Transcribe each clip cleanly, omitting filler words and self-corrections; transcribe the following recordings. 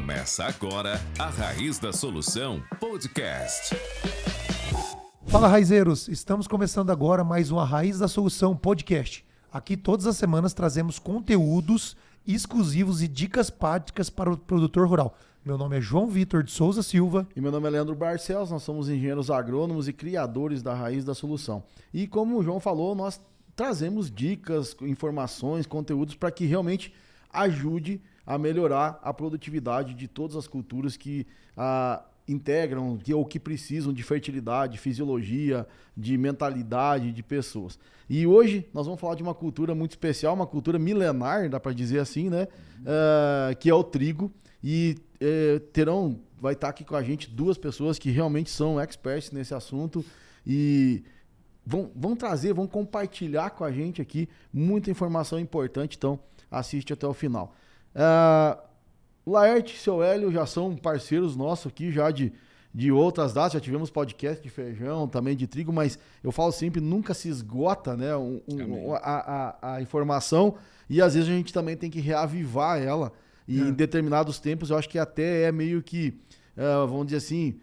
Começa agora a Raiz da Solução Podcast. Fala, raizeiros! Estamos começando agora mais uma Raiz da Solução Podcast. Aqui todas as semanas trazemos conteúdos exclusivos e dicas práticas para o produtor rural. Meu nome é João Vitor de Souza Silva. E meu nome é Leandro Barcelos, nós somos engenheiros agrônomos e criadores da Raiz da Solução. E como o João falou, nós trazemos dicas, informações, conteúdos para que realmente ajude a melhorar a produtividade de todas as culturas que integram ou que precisam de fertilidade, fisiologia, de mentalidade de pessoas. E hoje nós vamos falar de uma cultura muito especial, uma cultura milenar, dá para dizer assim, né? Que é o trigo. E vai estar aqui com a gente duas pessoas que realmente são experts nesse assunto e vão trazer, vão compartilhar com a gente aqui muita informação importante, então assiste até o final. Laerte e seu Hélio já são parceiros nossos aqui já de outras datas, já tivemos podcast de feijão, também de trigo, mas eu falo sempre, nunca se esgota, né, a informação e às vezes a gente também tem que reavivar ela e em determinados tempos eu acho que até é meio que, vamos dizer assim,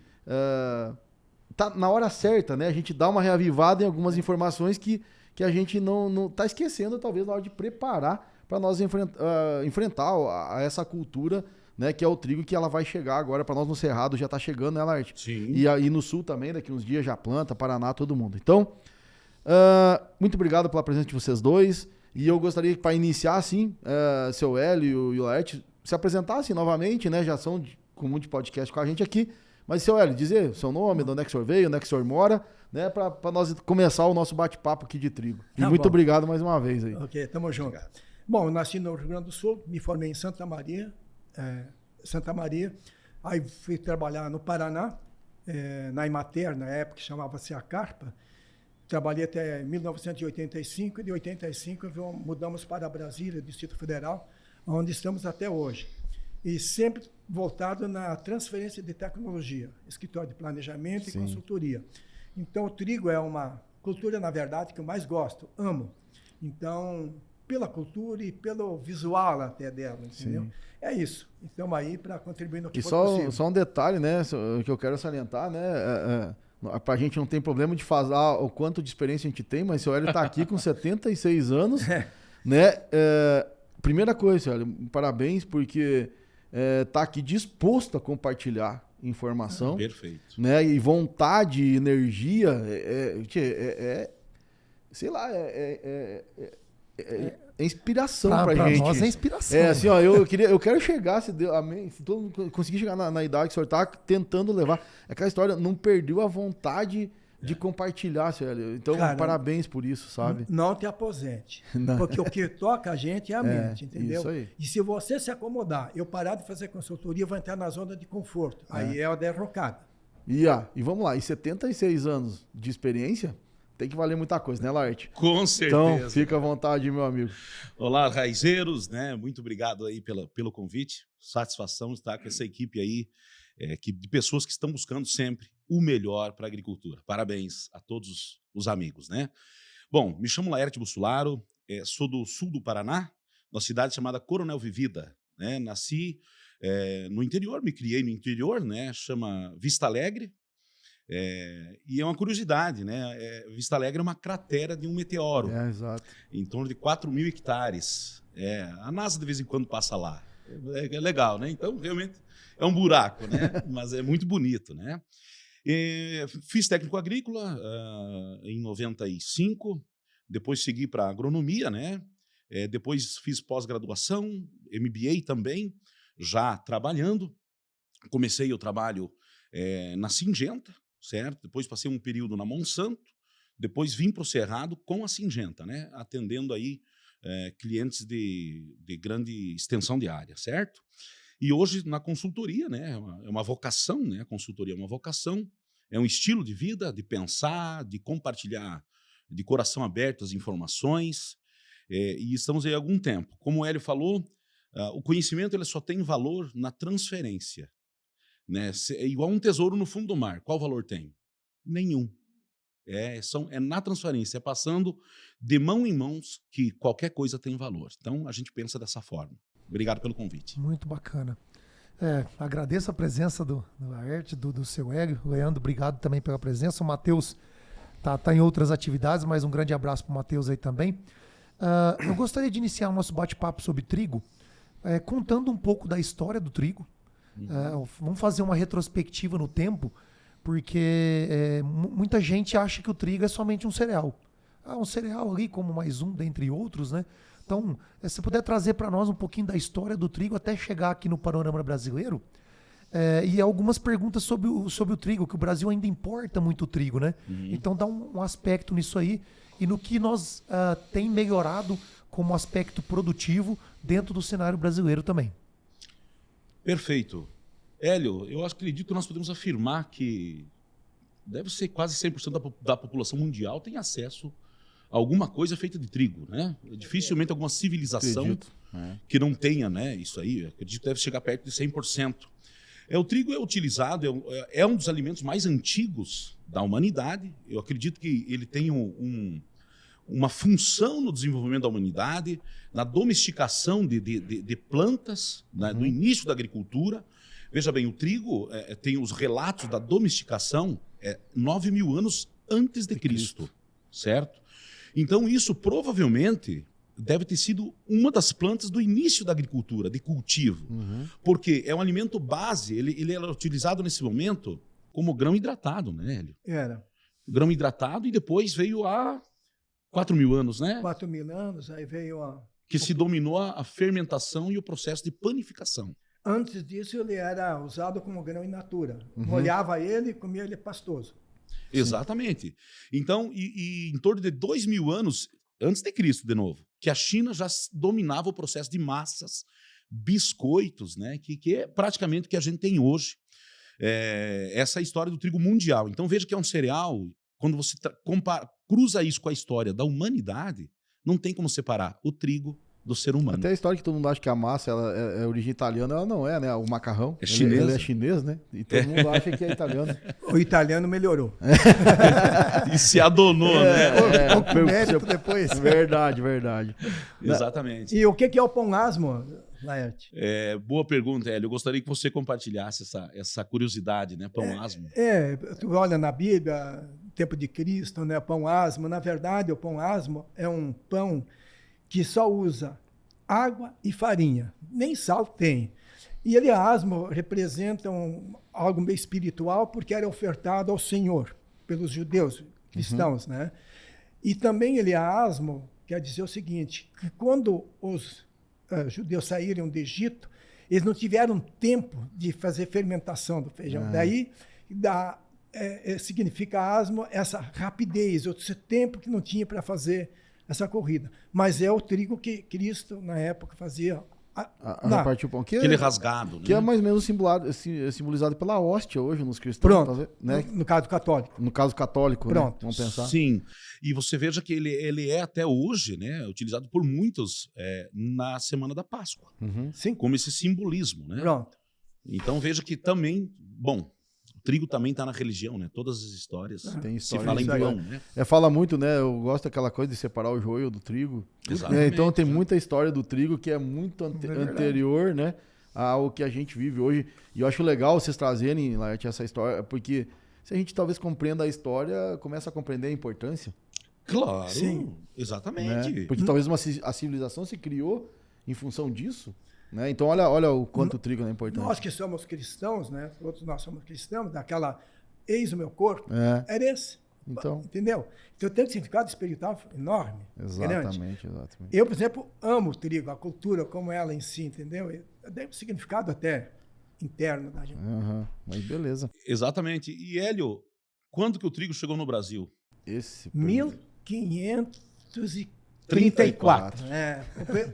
tá na hora certa, né, a gente dá uma reavivada em algumas informações que a gente não tá esquecendo talvez na hora de preparar para nós enfrentar essa cultura, né, que é o trigo, que ela vai chegar agora para nós no Cerrado, já está chegando, né, Laerte? Sim. E aí no Sul também, daqui uns dias já planta, Paraná, todo mundo. Então, muito obrigado pela presença de vocês dois. E eu gostaria que, para iniciar, assim, seu Hélio e o Laerte se apresentassem novamente, né, já são com muito podcast com a gente aqui. Mas, seu Hélio, dizer o seu nome, de onde é que o senhor veio, onde é que o senhor mora, né, para nós começar o nosso bate-papo aqui de trigo. E muito obrigado mais uma vez aí. Ok, tamo junto. Bom, eu nasci no Rio Grande do Sul, me formei em Santa Maria, aí fui trabalhar no Paraná, na Emater, na época que chamava-se a Carpa. Trabalhei até 1985 e de 85 mudamos para Brasília, Distrito Federal, onde estamos até hoje. E sempre voltado na transferência de tecnologia, escritório de planejamento e consultoria. Então, o trigo é uma cultura, na verdade, que eu mais gosto, amo. Então, pela cultura e pelo visual até dela, entendeu? Sim. É isso. Então, aí, para contribuir no que for possível. Só um detalhe, né, que eu quero salientar, né, para a gente não tem problema de falar o quanto de experiência a gente tem, mas o seu Hélio está aqui com 76 anos, né? Primeira coisa, seu Hélio, parabéns, porque está aqui disposto a compartilhar informação. Perfeito. Né? E vontade, energia, sei lá, é inspiração pra gente. Pra nós é inspiração. Assim, ó, eu quero chegar, se todo mundo conseguir chegar na idade que o senhor tá tentando levar. É aquela história, não perdeu a vontade de compartilhar, Célio. Então, cara, parabéns por isso, sabe? Não te aposente. Não. Porque o que toca a gente é a mente, entendeu? Isso aí. E se você se acomodar, eu parar de fazer consultoria, vou entrar na zona de conforto. Aí é a derrocada. E vamos lá, e 76 anos de experiência, tem que valer muita coisa, né, Laerte? Com certeza. Então, fica à vontade, meu amigo. Olá, raizeiros, né? Muito obrigado aí pelo convite. Satisfação estar com essa equipe aí, de pessoas que estão buscando sempre o melhor para a agricultura. Parabéns a todos os amigos, né? Bom, me chamo Laerte Bussolaro, sou do sul do Paraná, numa cidade chamada Coronel Vivida, né? Nasci no interior, me criei no interior, né? Chama Vista Alegre. E é uma curiosidade, né? Vista Alegre é uma cratera de um meteoro. Exato. Em torno de 4.000 hectares. A NASA de vez em quando passa lá. É legal, né? Então, realmente, é um buraco, né? Mas é muito bonito, né? Fiz técnico agrícola em 95, depois segui para agronomia, né? Depois fiz pós-graduação, MBA também, já trabalhando. Comecei o trabalho na Syngenta, certo? Depois passei um período na Monsanto, depois vim para o Cerrado com a Syngenta, né? Atendendo aí clientes de grande extensão de área, certo? E hoje na consultoria, né? É uma vocação, né? A consultoria é uma vocação, é um estilo de vida, de pensar, de compartilhar de coração aberto as informações, e estamos aí há algum tempo. Como o Hélio falou, o conhecimento ele só tem valor na transferência. Né? É igual um tesouro no fundo do mar. Qual valor tem? Nenhum. É na transferência, é passando de mão em mãos que qualquer coisa tem valor. Então, a gente pensa dessa forma. Obrigado pelo convite. Muito bacana. Agradeço a presença do Laerte, do seu Hélio. Leandro, obrigado também pela presença. O Matheus tá em outras atividades, mas um grande abraço para o Matheus aí também. Eu gostaria de iniciar o nosso bate-papo sobre trigo, contando um pouco da história do trigo. Vamos fazer uma retrospectiva no tempo, porque muita gente acha que o trigo é somente um cereal. Um cereal ali como mais um, dentre outros, né? Então, se puder trazer para nós um pouquinho da história do trigo até chegar aqui no panorama brasileiro, e algumas perguntas sobre o trigo, que o Brasil ainda importa muito trigo, né? Então, dá um aspecto nisso aí e no que nós tem melhorado como aspecto produtivo dentro do cenário brasileiro também. Perfeito. Hélio, eu acredito que nós podemos afirmar que deve ser quase 100% da população mundial tem acesso a alguma coisa feita de trigo, né? Dificilmente alguma civilização que não tenha, né, isso aí. Eu acredito que deve chegar perto de 100%. O trigo é utilizado, é um dos alimentos mais antigos da humanidade. Eu acredito que ele tem uma função no desenvolvimento da humanidade, na domesticação de plantas, né, no início da agricultura. Veja bem, o trigo tem os relatos da domesticação 9.000 anos antes de Cristo, certo? Então isso provavelmente deve ter sido uma das plantas do início da agricultura, de cultivo, porque é um alimento base, ele era utilizado nesse momento como grão hidratado, né, Hélio? Era. Grão hidratado e depois veio há 4.000 anos, né? 4.000 anos, aí veio a... Que se dominou a fermentação e o processo de panificação. Antes disso, ele era usado como grão in natura. Molhava ele e comia ele pastoso. Exatamente. Então, em torno de 2.000 anos, antes de Cristo, de novo, que a China já dominava o processo de massas, biscoitos, né, que é praticamente o que a gente tem hoje. Essa é a história do trigo mundial. Então, veja que é um cereal, quando você cruza isso com a história da humanidade, não tem como separar o trigo do ser humano. Até a história que todo mundo acha que a massa ela é origem italiana, ela não é, né? O macarrão. É chinês. Ele é chinês, né? E todo mundo acha que é italiano. O italiano melhorou. E se adonou, né? Com mérito depois. Verdade. Exatamente. E o que é o pão asmo, Laerte? Boa pergunta, Hélio. Eu gostaria que você compartilhasse essa curiosidade, né? Pão asmo. Tu olha na Bíblia, tempo de Cristo, né? Pão asmo. Na verdade, o pão asmo é um pão que só usa água e farinha, nem sal tem. E ele asmo representa algo meio espiritual, porque era ofertado ao Senhor pelos judeus cristãos, né? E também ele asmo quer dizer o seguinte, que quando os judeus saíram do Egito, eles não tiveram tempo de fazer fermentação do feijão. Daí significa asmo essa rapidez, esse tempo que não tinha para fazer essa corrida. Mas é o trigo que Cristo, na época, fazia. Repartir o pão. Aquele rasgado. Que é mais ou menos simbolizado pela hóstia hoje nos cristãos. Pronto. Né? No caso católico. No caso católico, pronto. Né? Vamos pensar. Sim. E você veja que ele é até hoje, né, utilizado por muitos na Semana da Páscoa. Sim. Como esse simbolismo, né? Pronto. Então veja que também, bom, o trigo também está na religião, né? Todas as histórias Tem se história fala em disso aí. pão, né? Fala muito, né? Eu gosto daquela coisa de separar o joio do trigo. Exatamente, Então tem muita história do trigo que é muito anterior, né, ao que a gente vive hoje. E eu acho legal vocês trazerem, Laerte, essa história, porque se a gente talvez compreenda a história, começa a compreender a importância. Claro, Sim. exatamente. Né? Porque talvez a civilização se criou em função disso. Né? Então olha o quanto o trigo é importante. Nós que somos cristãos, né? Todos nós somos cristãos, daquela eis o meu corpo, era esse. Então, entendeu? Então tem um significado espiritual enorme. Exatamente. Eu, por exemplo, amo o trigo, a cultura como ela em si, entendeu? Tem um significado até interno da gente. Mas beleza. Exatamente. E Hélio, quando que o trigo chegou no Brasil? 1534.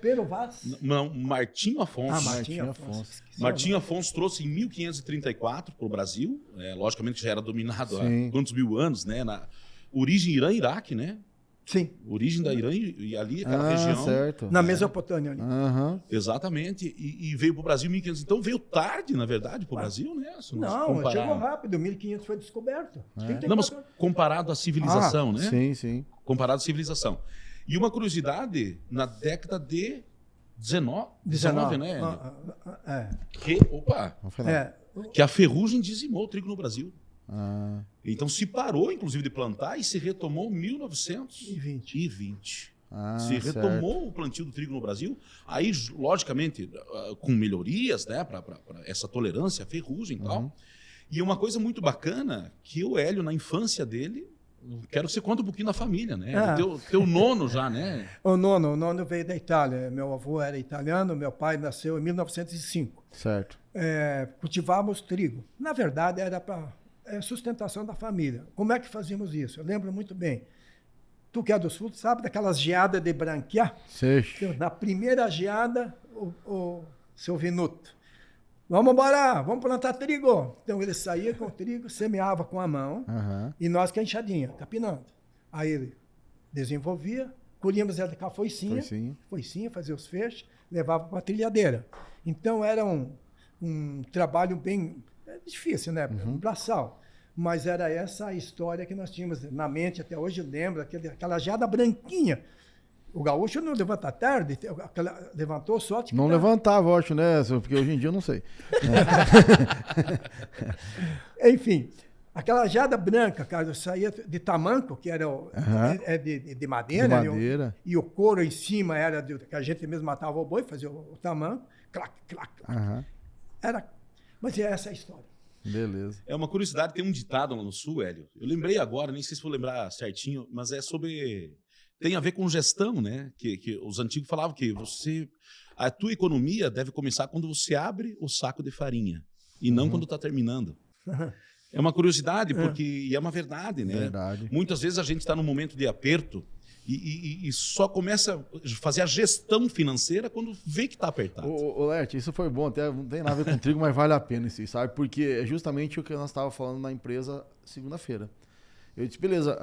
Pero Vaz? Não, Martinho Afonso. Martinho Afonso. Martinho Afonso trouxe em 1534 para o Brasil. Logicamente já era dominado há quantos mil anos, né? Na origem Irã-Iraque, né? Sim. Origem da Irã e ali, aquela região. Certo. Na Mesopotâmia ali. Exatamente. E veio para o Brasil em 1500. Então veio tarde, na verdade, para o Brasil, né? Não, chegou rápido. 1500 foi descoberto. Não, mas comparado à civilização, né? Sim. Comparado à civilização. E uma curiosidade, na década de 19, né? Opa! Vamos falar. Que a ferrugem dizimou o trigo no Brasil. Ah, Então se parou, inclusive, de plantar e se retomou em 1920. Se certo. retomou o plantio do trigo no Brasil. Aí, logicamente, com melhorias, né, para essa tolerância à ferrugem e tal. E uma coisa muito bacana, que o Hélio, na infância dele, quero que você conte um pouquinho da família, né? Teu nono já, né? O nono veio da Itália. Meu avô era italiano, meu pai nasceu em 1905. Certo. Cultivávamos trigo. Na verdade, era para sustentação da família. Como é que fazíamos isso? Eu lembro muito bem. Tu que é do sul, sabe daquelas geadas de branquear? Na primeira geada, o seu Vinuto. Vamos embora, vamos plantar trigo. Então ele saía com o trigo, semeava com a mão e nós com a enxadinha, capinando. Aí ele desenvolvia, colhíamos ela com a foicinha, fazia os feixes, levava para a trilhadeira. Então era um trabalho bem difícil, né? Um braçal. Mas era essa a história que nós tínhamos na mente, até hoje eu lembro, aquela geada branquinha. O gaúcho não levanta tarde, levantou sorte. Não levantava, eu acho, né? Porque hoje em dia eu não sei. Enfim, aquela geada branca, cara, saía de tamanco, que era de madeira. De madeira. E o couro em cima era que a gente mesmo matava o boi, fazia o tamanco. Clac, clac, clac. Mas é essa a história. Beleza. É uma curiosidade, tem um ditado lá no sul, Hélio. Eu lembrei agora, nem sei se vou lembrar certinho, mas é sobre... Tem a ver com gestão, né? Que os antigos falavam que a tua economia deve começar quando você abre o saco de farinha e não quando está terminando. É uma curiosidade, porque e é uma verdade, né? Verdade. Muitas vezes a gente está num momento de aperto e só começa a fazer a gestão financeira quando vê que está apertado. Ô, Lerte, isso foi bom, até não tem nada a ver com trigo, mas vale a pena isso, sabe? Porque é justamente o que nós estávamos falando na empresa segunda-feira. Eu disse, beleza,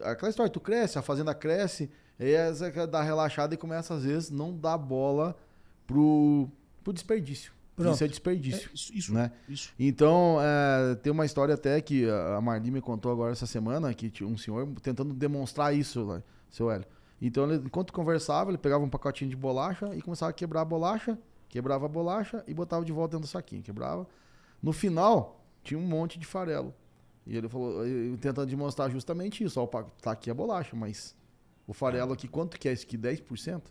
aquela história, tu cresce, a fazenda cresce, aí essa dá relaxada e começa, às vezes, não dar bola pro desperdício. Pronto. Isso é desperdício. Isso, né? Isso. Então, tem uma história até que a Marli me contou agora essa semana, que tinha um senhor tentando demonstrar isso, seu Hélio. Então, enquanto conversava, ele pegava um pacotinho de bolacha e começava a quebrar a bolacha, quebrava a bolacha e botava de volta dentro do saquinho, quebrava. No final, tinha um monte de farelo. E ele falou, tentando demonstrar justamente isso. Ó, tá aqui a bolacha, mas o farelo aqui, quanto que é isso aqui? 10%?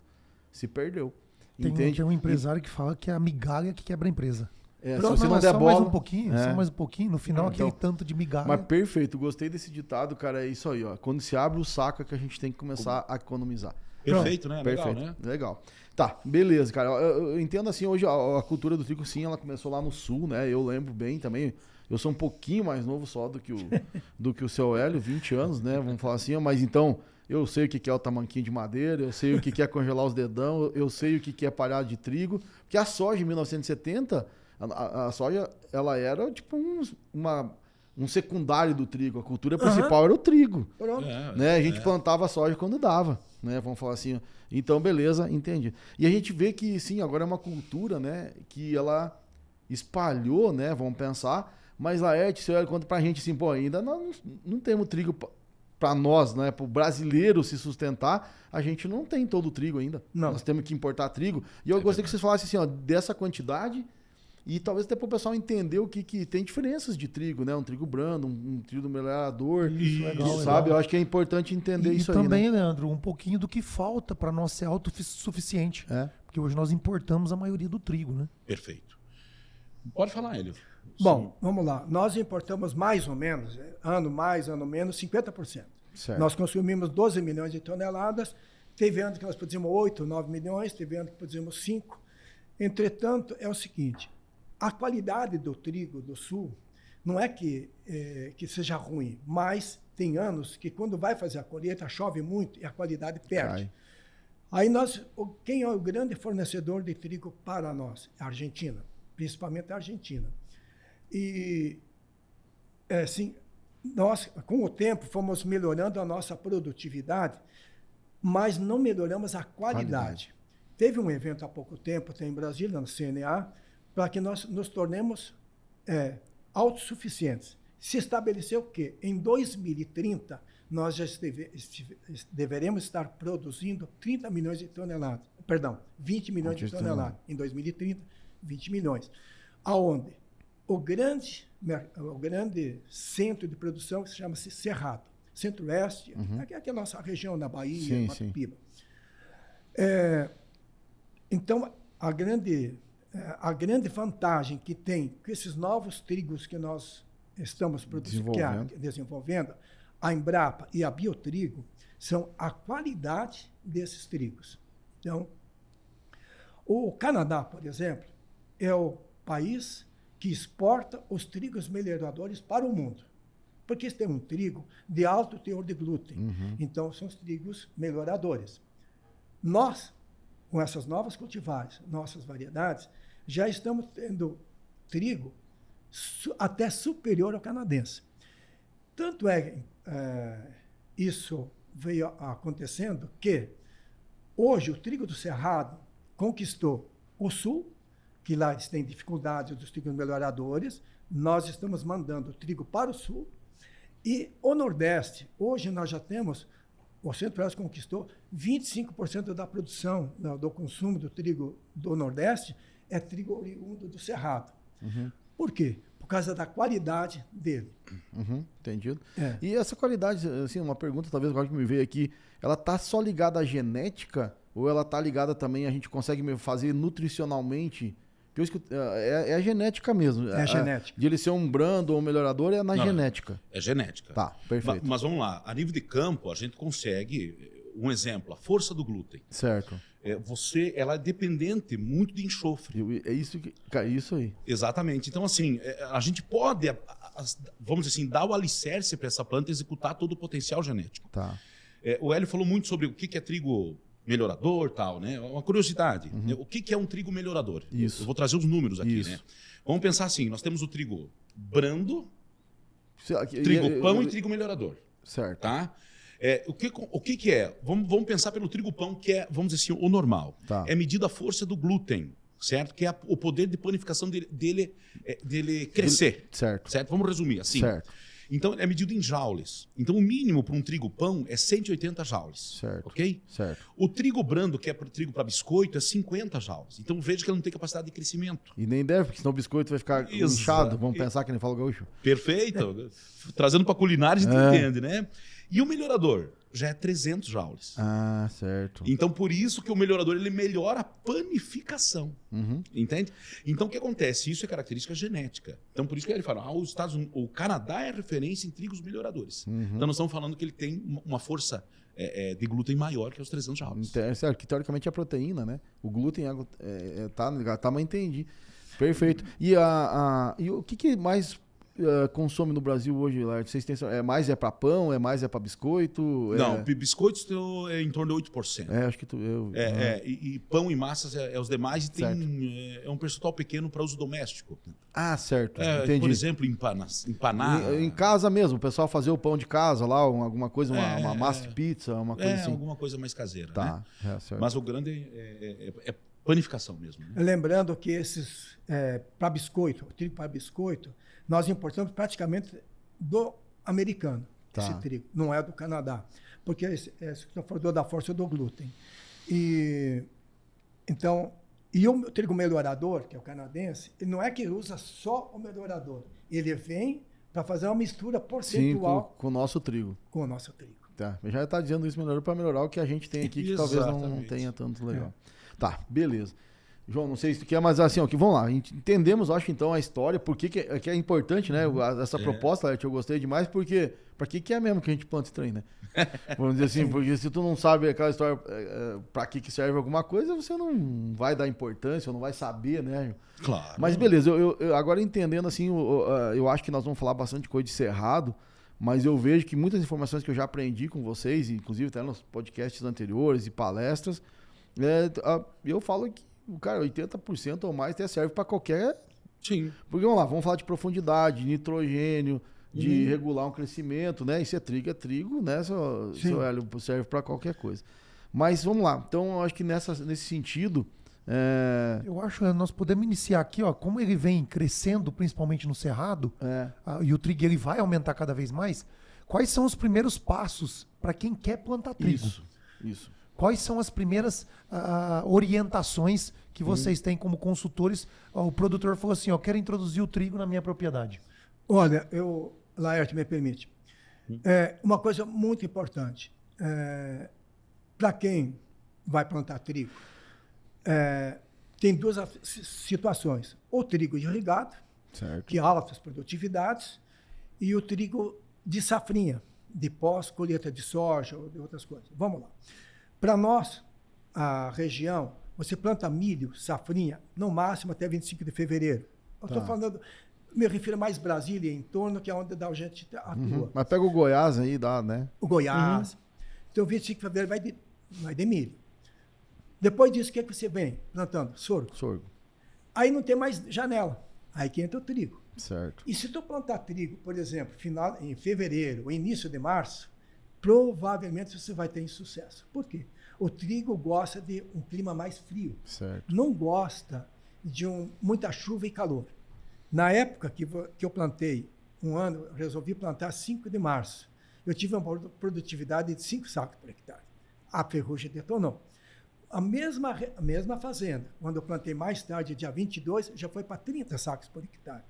Se perdeu. Entende? Tem um empresário que fala que é a migalha que quebra a empresa. Se você não der só bola... mais um pouquinho, só mais um pouquinho. No final, aquele tanto de migalha. Mas perfeito, gostei desse ditado, cara. É isso aí, ó. Quando se abre o saco é que a gente tem que começar a economizar. Perfeito, né? Perfeito. Legal, né? Legal. Tá, beleza, cara. Eu entendo assim, hoje a cultura do trigo, sim, ela começou lá no sul, né? Eu lembro bem também. Eu sou um pouquinho mais novo só do que o seu Hélio, 20 anos, né? Vamos falar assim, mas então eu sei o que é o tamanquinho de madeira, eu sei o que é congelar os dedão, eu sei o que é palhado de trigo. Porque a soja em 1970, a soja, ela era tipo um secundário do trigo. A cultura principal era o trigo. Né? A gente plantava soja quando dava, né? Vamos falar assim. Então, beleza, entendi. E a gente vê que, sim, agora é uma cultura, né? Que ela espalhou, né? Vamos pensar. Mas, Laerte, você olha conta pra gente assim, pô, ainda não temos trigo para nós, né? Para o brasileiro se sustentar, a gente não tem todo o trigo ainda. Não. Nós temos que importar trigo. E eu gostaria que vocês falassem assim, ó, dessa quantidade e talvez até para o pessoal entender o que tem diferenças de trigo, né? Um trigo brando, um trigo melhorador. Isso, legal, sabe? Eu acho que é importante entender isso aí. E também, né? Leandro, um pouquinho do que falta para nós ser autossuficiente. Porque hoje nós importamos a maioria do trigo, né? Perfeito. Pode falar, Hélio. Bom, vamos lá. Nós importamos mais ou menos, ano mais, ano menos, 50%. Certo. Nós consumimos 12 milhões de toneladas. Teve ano que nós produzimos 8, 9 milhões, teve ano que produzimos 5. Entretanto, é o seguinte, a qualidade do trigo do sul não é que seja ruim, mas tem anos que quando vai fazer a colheita chove muito e a qualidade perde. Aí quem é o grande fornecedor de trigo para nós? A Argentina, principalmente a Argentina. E, assim, nós, com o tempo, fomos melhorando a nossa produtividade, mas não melhoramos a qualidade. Teve um evento há pouco tempo, tem em Brasília, no CNA, para que nós nos tornemos autossuficientes. Se estabeleceu que, em 2030, nós já deveremos estar produzindo 30 milhões de toneladas. Perdão, 20 milhões de toneladas. Em 2030, 20 milhões. Aonde? O grande centro de produção que se chama-se Cerrado. Centro-Oeste, que é a nossa região na Bahia, Mato Piba. Então, a grande vantagem que tem com esses novos trigos que nós estamos desenvolvendo, a Embrapa e a Biotrigo, são a qualidade desses trigos. Então, o Canadá, por exemplo, é o país que exporta os trigos melhoradores para o mundo. Porque tem um trigo de alto teor de glúten. Então, são os trigos melhoradores. Nós, com essas novas cultivares, nossas variedades, já estamos tendo trigo até superior ao canadense. Tanto isso veio acontecendo que hoje o trigo do Cerrado conquistou o sul, que lá eles têm dificuldades dos trigos melhoradores. Nós estamos mandando o trigo para o sul. E o Nordeste, hoje nós já temos, o Centro-Oeste conquistou 25% da produção, do consumo do trigo do Nordeste, é trigo oriundo do Cerrado. Por quê? Por causa da qualidade dele. Entendido. E essa qualidade, assim, uma pergunta talvez agora que me veio aqui, ela está só ligada à genética ou ela está ligada também, a gente consegue fazer nutricionalmente? É a genética mesmo. É a genética. De ele ser um brando ou um melhorador é na genética. É genética. Tá, perfeito. Mas vamos lá, a nível de campo, a gente consegue, um exemplo, a força do glúten. Certo. Ela é dependente muito de enxofre. É isso aí. Exatamente. Então, assim, a gente pode, vamos dizer assim, dar o alicerce para essa planta executar todo o potencial genético. Tá. O Hélio falou muito sobre o que é trigo melhorador, tal, né? Uma curiosidade. O que é um trigo melhorador? Isso. Eu vou trazer os números aqui, Isso. né? Vamos pensar assim, nós temos o trigo brando, trigo pão e trigo melhorador. Certo. Tá? O que é? Vamos pensar pelo trigo pão, que é, vamos dizer assim, o normal. Tá. É medida a força do glúten, certo? Que é o poder de panificação dele crescer. Certo. Vamos resumir assim. Certo. Então, é medido em joules. Então, o mínimo para um trigo pão é 180 joules. Certo. Ok? Certo. O trigo brando, que é para trigo para biscoito, é 50 joules. Então, veja que ele não tem capacidade de crescimento. E nem deve, porque senão o biscoito vai ficar inchado. Vamos pensar que nem fala o gaúcho. Perfeito. Trazendo para culinária, a gente entende, né? E o melhorador já é 300 joules. Ah, certo. Então, por isso que o melhorador ele melhora a panificação. Entende? Então, o que acontece? Isso é característica genética. Então, por isso que ele fala, o Canadá é referência em trigos melhoradores. Então, nós estamos falando que ele tem uma força de glúten maior que os 300 joules. Certo, que teoricamente é proteína, né? O glúten tá, mas entendi. Perfeito. E o que mais consome no Brasil hoje, Laerte? Vocês têm, mais para pão, mais para biscoito? Não, biscoitos é em torno de 8%. Acho que e pão e massas é os demais e tem um percentual pequeno para uso doméstico. Ah, certo. Entendi. Por exemplo, empanar. Em casa mesmo, o pessoal fazer o pão de casa lá, alguma coisa, uma massa de pizza, uma coisa assim. Alguma coisa mais caseira. Tá. Né? Certo. Mas o grande é panificação mesmo. Né? Lembrando que esses, para biscoito, o trigo para biscoito, nós importamos praticamente do americano, esse trigo, não é do Canadá, porque esse falou da força do glúten. E o trigo melhorador, que é o canadense, ele não é que usa só o melhorador, ele vem para fazer uma mistura percentual. Sim, com o nosso trigo. Com o nosso trigo. Tá, já está dizendo isso melhor para melhorar o que a gente tem aqui, que talvez não tenha tanto legal. Tá, beleza. João, não sei se tu quer, mas assim, vamos lá. Entendemos, acho, então, a história, por que é importante, né? Essa proposta, eu gostei demais, porque pra que é mesmo que a gente planta esse trem, né? Vamos dizer assim, porque se tu não sabe aquela história, pra que serve alguma coisa, você não vai dar importância, ou não vai saber, né? Claro. Mas beleza, eu agora entendendo, assim, eu acho que nós vamos falar bastante coisa de Cerrado, mas eu vejo que muitas informações que eu já aprendi com vocês, inclusive até nos podcasts anteriores e palestras, eu falo que, cara, 80% ou mais até serve para qualquer... Sim. Porque, vamos falar de profundidade, de nitrogênio, de regular um crescimento, né? Isso é trigo, né? Seu Hélio, serve para qualquer coisa. Mas vamos lá. Então, eu acho que nesse sentido... Eu acho que nós podemos iniciar aqui, como ele vem crescendo, principalmente no Cerrado, e o trigo ele vai aumentar cada vez mais. Quais são os primeiros passos para quem quer plantar trigo? Isso. Quais são as primeiras orientações que vocês têm como consultores? O produtor falou assim, eu quero introduzir o trigo na minha propriedade. Olha, Laerte, me permite. Uma coisa muito importante. Para quem vai plantar trigo, tem duas situações. O trigo irrigado, Certo. que altas produtividades, e o trigo de safrinha, de pós-colheita de soja ou de outras coisas. Vamos lá. Para nós, a região, você planta milho, safrinha, no máximo até 25 de fevereiro. Eu estou falando, me refiro mais Brasília, em torno, que é onde a gente atua. Mas pega o Goiás aí, dá, né? O Goiás. Então, 25 de fevereiro vai de milho. Depois disso, o que você vem plantando? Sorgo. Aí não tem mais janela. Aí que entra o trigo. Certo. E se tu plantar trigo, por exemplo, em fevereiro ou início de março, provavelmente você vai ter insucesso. Por quê? O trigo gosta de um clima mais frio. Certo. Não gosta de muita chuva e calor. Na época que eu plantei, um ano, eu resolvi plantar 5 de março. Eu tive uma produtividade de 5 sacos por hectare. A ferrugem detonou. A mesma fazenda, quando eu plantei mais tarde, dia 22, já foi para 30 sacos por hectare,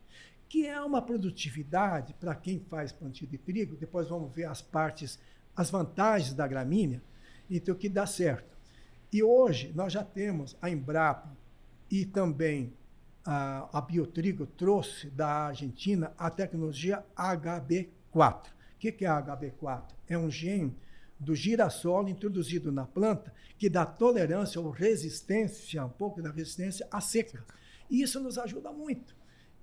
que é uma produtividade para quem faz plantio de trigo. Depois vamos ver as vantagens da gramínea, então que dá certo. E hoje nós já temos a Embrapa e também a Biotrigo trouxe da Argentina a tecnologia HB4. O que é a HB4? É um gene do girassol introduzido na planta que dá tolerância ou resistência, um pouco da resistência à seca. E isso nos ajuda muito.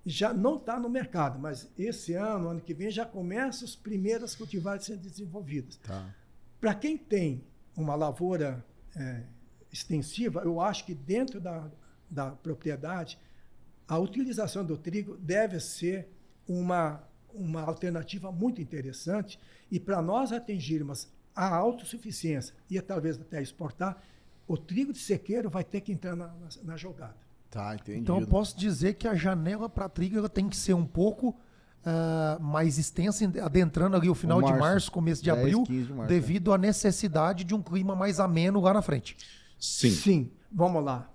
Já não está no mercado, mas esse ano que vem, já começa as primeiras cultivares sendo desenvolvidas. Tá. Para quem tem uma lavoura extensiva, eu acho que dentro da propriedade, a utilização do trigo deve ser uma alternativa muito interessante, e para nós atingirmos a autossuficiência e talvez até exportar, o trigo de sequeiro vai ter que entrar na jogada. Tá, entendi. Então eu posso dizer que a janela para trigo ela tem que ser um pouco mais extensa, adentrando ali o final de março, começo de 10, abril, 15 de março, devido à necessidade de um clima mais ameno lá na frente. Sim. Vamos lá.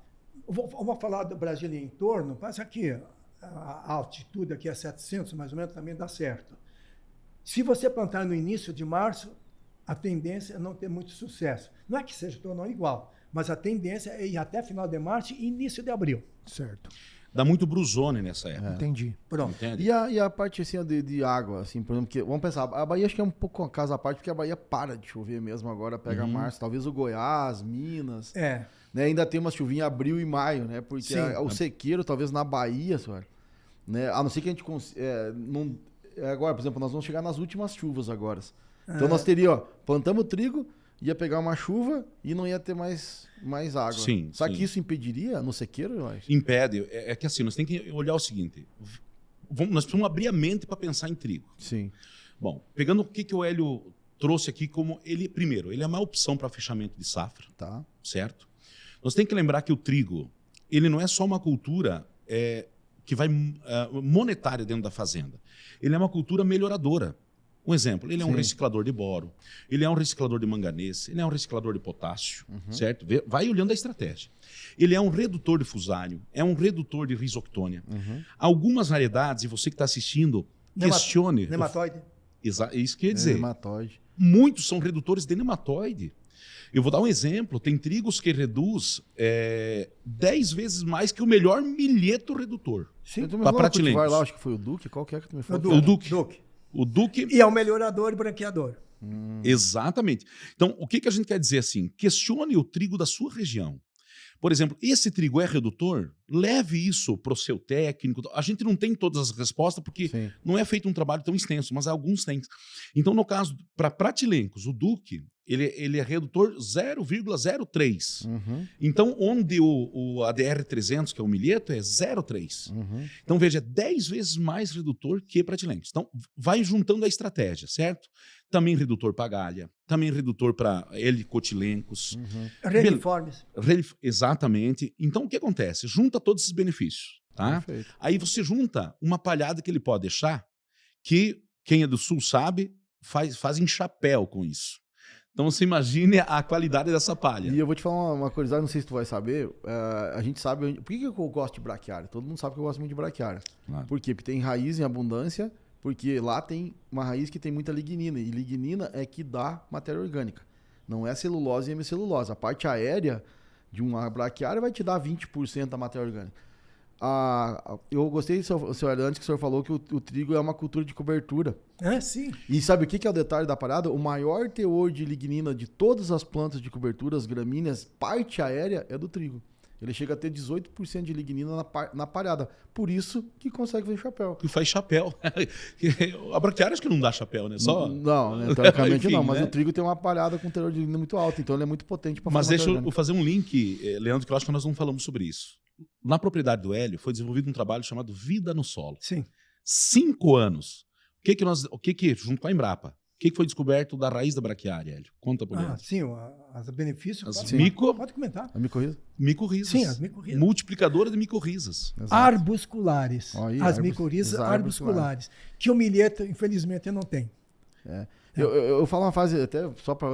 Vamos falar do Brasil em torno, mas aqui a altitude aqui é 700, mais ou menos, também dá certo. Se você plantar no início de março, a tendência é não ter muito sucesso. Não é que seja tornou igual, mas a tendência é ir até final de março e início de abril. Certo. Dá muito brusone nessa época. Entendi. Pronto. Entende? E a parte assim, de água, assim, por exemplo, que, vamos pensar, a Bahia acho que é um pouco uma casa à parte, porque a Bahia para de chover mesmo agora, pega março, talvez o Goiás, Minas, né, ainda tem uma chuvinha em abril e maio, né, porque o sequeiro, talvez na Bahia, senhor, né, a não ser que a gente agora, por exemplo, nós vamos chegar nas últimas chuvas agora. Então nós teríamos, plantamos trigo, ia pegar uma chuva e não ia ter mais água. Sim. Será que isso impediria no sequeiro, eu acho? Impede. É que assim, nós temos que olhar o seguinte. Nós precisamos abrir a mente para pensar em trigo. Sim. Bom, pegando o que o Hélio trouxe aqui como primeiro, ele é uma opção para fechamento de safra, Tá. certo? Nós temos que lembrar que o trigo, ele não é só uma cultura que vai monetária dentro da fazenda. Ele é uma cultura melhoradora. Um exemplo, ele é um reciclador de boro, ele é um reciclador de manganês, ele é um reciclador de potássio, certo? Vai olhando a estratégia. Ele é um redutor de fusário, é um redutor de risoctônia. Algumas variedades, e você que está assistindo, questione... Nematóide. Isso quer dizer, Nematóide. muitos são redutores de nematóide. Eu vou dar um exemplo, tem trigos que reduz 10 vezes mais que o melhor milheto redutor. Sim. Para prateleiros. lá, acho que foi o Duque, qual que é que tu me falou? O Duque. O O Duque... E é o melhorador e branqueador. Exatamente. Então, o que a gente quer dizer assim? Questione o trigo da sua região. Por exemplo, esse trigo é redutor? Leve isso para o seu técnico. A gente não tem todas as respostas porque não é feito um trabalho tão extenso, mas alguns têm. Então, no caso, para pratilencos, o Duque, ele é redutor 0,03. Então, onde o ADR300, que é o milheto, é 0,3. Então, veja, é 10 vezes mais redutor que pratilencos. Então, vai juntando a estratégia, certo? Também redutor para galha, também redutor para helicotilencos. Reniformes. Exatamente. Então, o que acontece? Junta todos esses benefícios, tá? Perfeito. Aí você junta uma palhada que ele pode deixar, que quem é do sul sabe, fazem chapéu com isso. Então você imagine a qualidade dessa palha. E eu vou te falar uma curiosidade, não sei se tu vai saber. A gente sabe... Por que eu gosto de braquiária? Todo mundo sabe que eu gosto muito de braquiária. Claro. Por quê? Porque tem raiz em abundância, porque lá tem uma raiz que tem muita lignina. E lignina é que dá matéria orgânica. Não é celulose e hemicelulose. A parte aérea de uma braquiária vai te dar 20% da matéria orgânica. Eu gostei, senhor, antes que o senhor falou que o trigo é uma cultura de cobertura. Sim. E sabe o que é o detalhe da parada? O maior teor de lignina de todas as plantas de cobertura, as gramíneas, parte aérea, é do trigo. Ele chega a ter 18% de lignina na palhada. Por isso que consegue fazer chapéu. Que faz chapéu. A braquiária acho que não dá chapéu, né? Só... Não, né? Teoricamente Enfim, não. Mas né? o trigo tem uma palhada com teor de lignina muito alto. Então ele é muito potente para fazer. Mas deixa eu fazer um link, Leandro, que eu acho que nós não falamos sobre isso. Na propriedade do Hélio foi desenvolvido um trabalho chamado Vida no Solo. Sim. 5 anos. O que junto com a Embrapa, o que foi descoberto da raiz da braquiária, Hélio? Conta por Leandro. Sim, os benefícios. As Pode comentar. A micorriza? Micorrizas. Sim, as micorrizas. Multiplicadora de micorrizas. Arbusculares. Aí, as micorrizas arbusculares. Que o milheto, infelizmente, não tem. Eu falo uma frase até só para...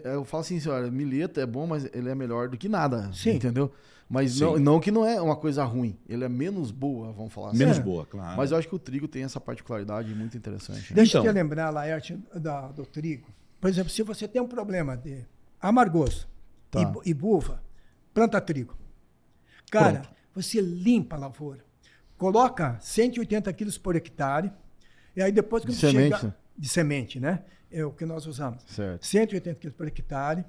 eu falo assim, senhora, milheto é bom, mas ele é melhor do que nada. Sim. Entendeu? Mas não que não é uma coisa ruim. Ele é menos boa, vamos falar assim. Menos boa, claro. Mas eu acho que o trigo tem essa particularidade muito interessante. Né? Deixa eu lembrar, Laerte, do trigo. Por exemplo, se você tem um problema de amargoso e buva, planta trigo. Cara, você limpa a lavoura. Coloca 180 quilos por hectare. E aí depois que de semente. De semente, né? É o que nós usamos. Certo. 180 quilos por hectare.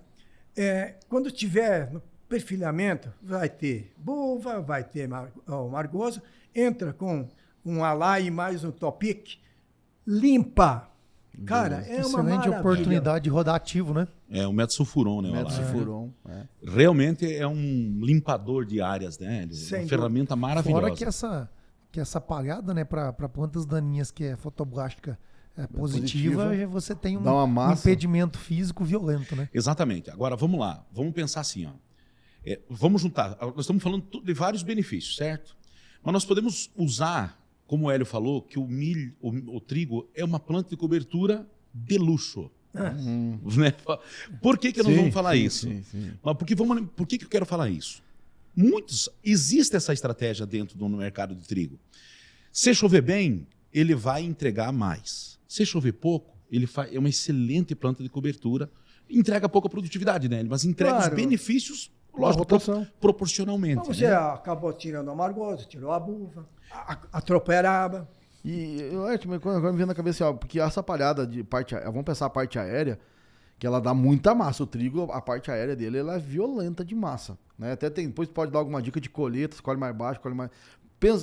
Quando tiver no perfilhamento, vai ter buva, vai ter margoso, entra com um alai mais um topic, limpa. Cara, é uma excelente maravilha. oportunidade de rodar ativo, né? É o metsulfuron, né? Metsulfuron. Realmente é um limpador de áreas, né? Uma ferramenta maravilhosa. Fora que essa palhada, né, para plantas daninhas, que é fotoblástica positiva, você tem um impedimento físico violento, né? Exatamente. Agora, vamos lá. Vamos pensar assim, ó. Vamos juntar. Nós estamos falando de vários benefícios, certo? Mas nós podemos usar, como o Hélio falou, que o trigo é uma planta de cobertura de luxo. Né? Por que nós vamos falar isso? Sim. Mas por que eu quero falar isso? Existe essa estratégia dentro do mercado de trigo. Se chover bem, ele vai entregar mais. Se chover pouco, ele é uma excelente planta de cobertura. Entrega pouca produtividade, né? Mas entrega os benefícios, lógico, proporcionalmente. Então você acabou tirando o amargoso, tirou a buva, a troperaba. E agora me vem na cabeça, ó, porque essa palhada de parte aérea, vamos pensar a parte aérea, que ela dá muita massa. O trigo, a parte aérea dele, ela é violenta de massa. Né? Até depois pode dar alguma dica de colheita, escolhe mais baixo, escolhe mais...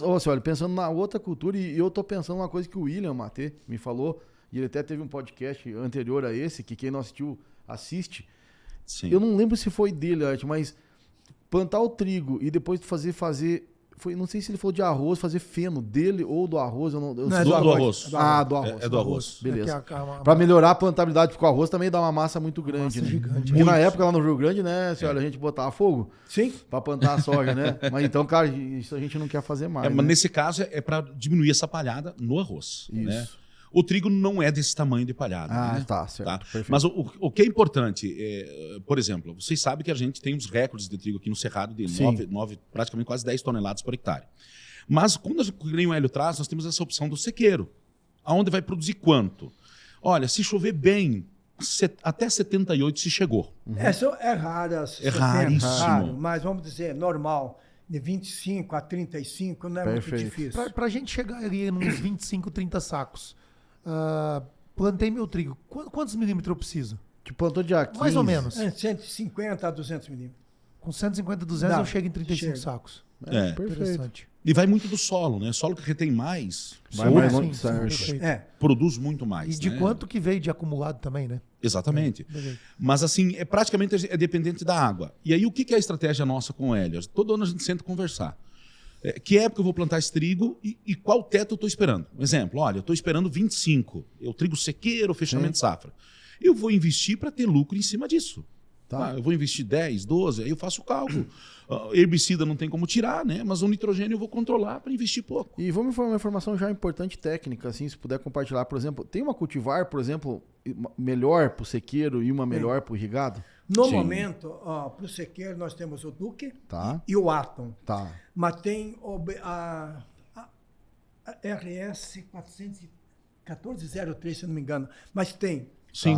Olha, pensando na outra cultura, e eu tô pensando uma coisa que o William Matê me falou, e ele até teve um podcast anterior a esse, que quem não assistiu, assiste. Sim. Eu não lembro se foi dele, mas plantar o trigo e depois fazer não sei se ele falou de arroz, fazer feno dele ou do arroz. Do arroz. Do arroz. É do arroz. Beleza. Para melhorar a plantabilidade, porque o arroz também dá uma massa muito grande. Né? Gigante. E na época lá no Rio Grande, né, senhora, a gente botava fogo. Sim. Para plantar a soja, né? Mas então, cara, isso a gente não quer fazer mais. Mas nesse caso é para diminuir essa palhada no arroz. Isso. Né? O trigo não é desse tamanho de palhada. Né? Tá, certo. Tá? Perfeito. Mas o que é importante, por exemplo, vocês sabem que a gente tem os recordes de trigo aqui no Cerrado de 9, praticamente quase 10 toneladas por hectare. Mas quando o Hélio traz, nós temos essa opção do sequeiro. Aonde vai produzir quanto? Olha, se chover bem, até 78 se chegou. É raro. É raríssimo. Raro, mas vamos dizer, normal. De 25 a 35 não é muito difícil. Para a gente chegar ali nos 25, 30 sacos, plantei meu trigo. Quantos milímetros eu preciso? Que plantou de aqui? Mais ou menos. 150 a 200 milímetros. Com 150, 200 eu chego em 35 sacos. Perfeito. E vai muito do solo, né? Solo que retém mais, vai mais longe, produz muito mais. E de quanto que veio de acumulado também, né? Exatamente. Mas assim, praticamente dependente da água. E aí o que é a estratégia nossa com o Hélio? Todo ano a gente senta conversar. Que época eu vou plantar esse trigo e qual teto eu estou esperando? Um exemplo, olha, eu estou esperando 25. Eu trigo sequeiro, fechamento de safra. Eu vou investir para ter lucro em cima disso. Tá. Eu vou investir 10, 12, aí eu faço o cálculo. Herbicida não tem como tirar, né? Mas o nitrogênio eu vou controlar para investir pouco. E vamos uma informação já importante técnica, assim, se puder compartilhar, por exemplo, tem uma cultivar, por exemplo, melhor para o sequeiro e uma melhor para o irrigado? No Sim. momento, para o sequeiro, nós temos o Duque Tá. e o Atom. Tá. Mas tem a RS 1403, se não me engano. Mas tem. Sim.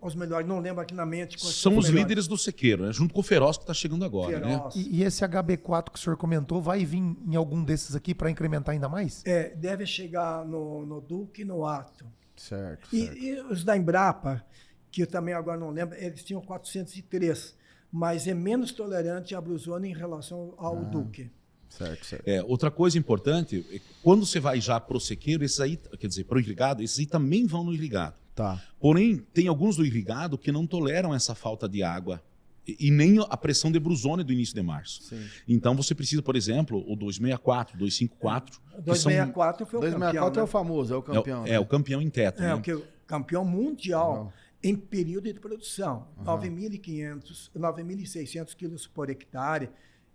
Os melhores, não lembro aqui na mente. quais São os melhores. líderes do sequeiro, né? Junto com o Feroz que está chegando agora, né? Feroz. E esse HB4 que o senhor comentou, vai vir em algum desses aqui para incrementar ainda mais? Deve chegar no Duque e no Atom. Certo. E os da Embrapa, que eu também agora não lembro, eles tinham 403, mas é menos tolerante à brusona em relação ao Duque. Certo. Outra coisa importante, quando você vai já para o sequeiro, esses aí, quer dizer, para o irrigado, esses aí também vão no irrigado. Tá. Porém, tem alguns do irrigado que não toleram essa falta de água e nem a pressão de brusone do início de março. Sim. Então você precisa, por exemplo, o 264, 254. O 264 foi o 264 campeão. é o famoso, é o campeão. É o campeão em teto. né? O campeão mundial Legal. em período de produção. 9.500, 9.600 quilos por hectare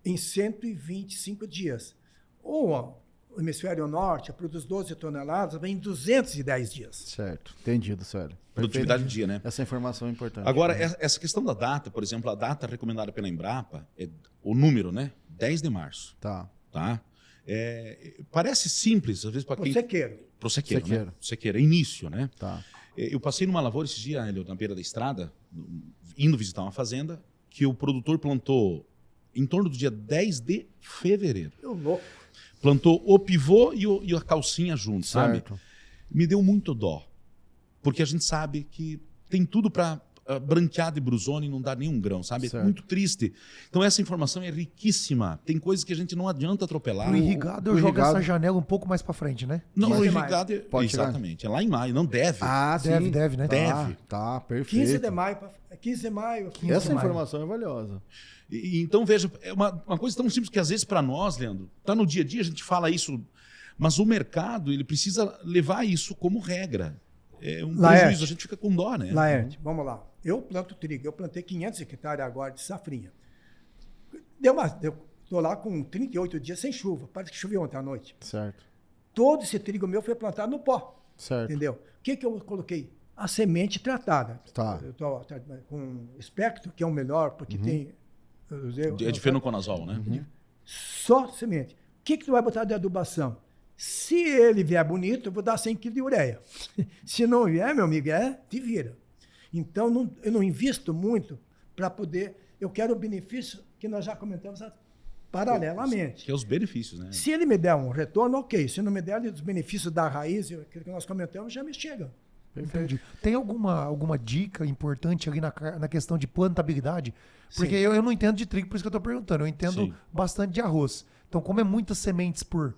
em 125 dias. O hemisfério norte produz 12 toneladas, vem em 210 dias. Certo. Entendido, sério. Produtividade do dia, né? Essa informação é importante. Agora, essa questão da data, por exemplo, a data recomendada pela Embrapa, é o número, né? 10 de março. Tá. Tá? Parece simples, às vezes, para O quem. sequeiro. Pro sequeiro, Sequeiro. né? Sequeiro, é início, né? Tá. Eu passei numa lavoura esses dias, Hélio, na beira da estrada, indo visitar uma fazenda, que o produtor plantou em torno do dia 10 de fevereiro. Eu louco. Plantou o pivô e a calcinha junto, sabe? Certo. Me deu muito dó. Porque a gente sabe que tem tudo para branquear de brusone e não dar nenhum grão, sabe? Certo. É muito triste. Então essa informação é riquíssima. Tem coisas que a gente não adianta atropelar. O irrigado eu o jogo irrigado- essa janela um pouco mais para frente, né? Não, 15 o de maio. irrigado Pode chegar. exatamente. É lá em maio, não deve. Ah, Deve, sim. deve, né? Deve. Tá, perfeito. 15 de maio. 15 de maio. 15 Essa de maio. informação é valiosa. Então, veja, é uma coisa tão simples que às vezes para nós, Leandro, tá no dia a dia, a gente fala isso, mas o mercado ele precisa levar isso como regra. É um Laerte. prejuízo, a gente fica com dó, né? Laerte, vamos lá. Eu planto trigo. Eu plantei 500 hectares agora de safrinha. Estou lá com 38 dias sem chuva. Parece que choveu ontem à noite. Certo. Todo esse trigo meu foi plantado no pó. Certo. Entendeu? O que eu coloquei? A semente tratada. Tá. Eu estou com Espectro, que é o melhor, porque tem... eu usei- É de fenoconazol, né? Só semente. O que tu vai botar de adubação? Se ele vier bonito, eu vou dar 100 kg de ureia. Se não vier, meu amigo, te vira. Então, eu não invisto muito para poder... Eu quero o benefício que nós já comentamos paralelamente. Que é os benefícios, né? Se ele me der um retorno, ok. Se não me der, os benefícios da raiz, aquilo que nós comentamos, já me chega. Entendi. Tem alguma dica importante ali na questão de plantabilidade? Porque eu não entendo de trigo, por isso que eu estou perguntando. Eu entendo Sim. bastante de arroz. Então, como é muitas sementes por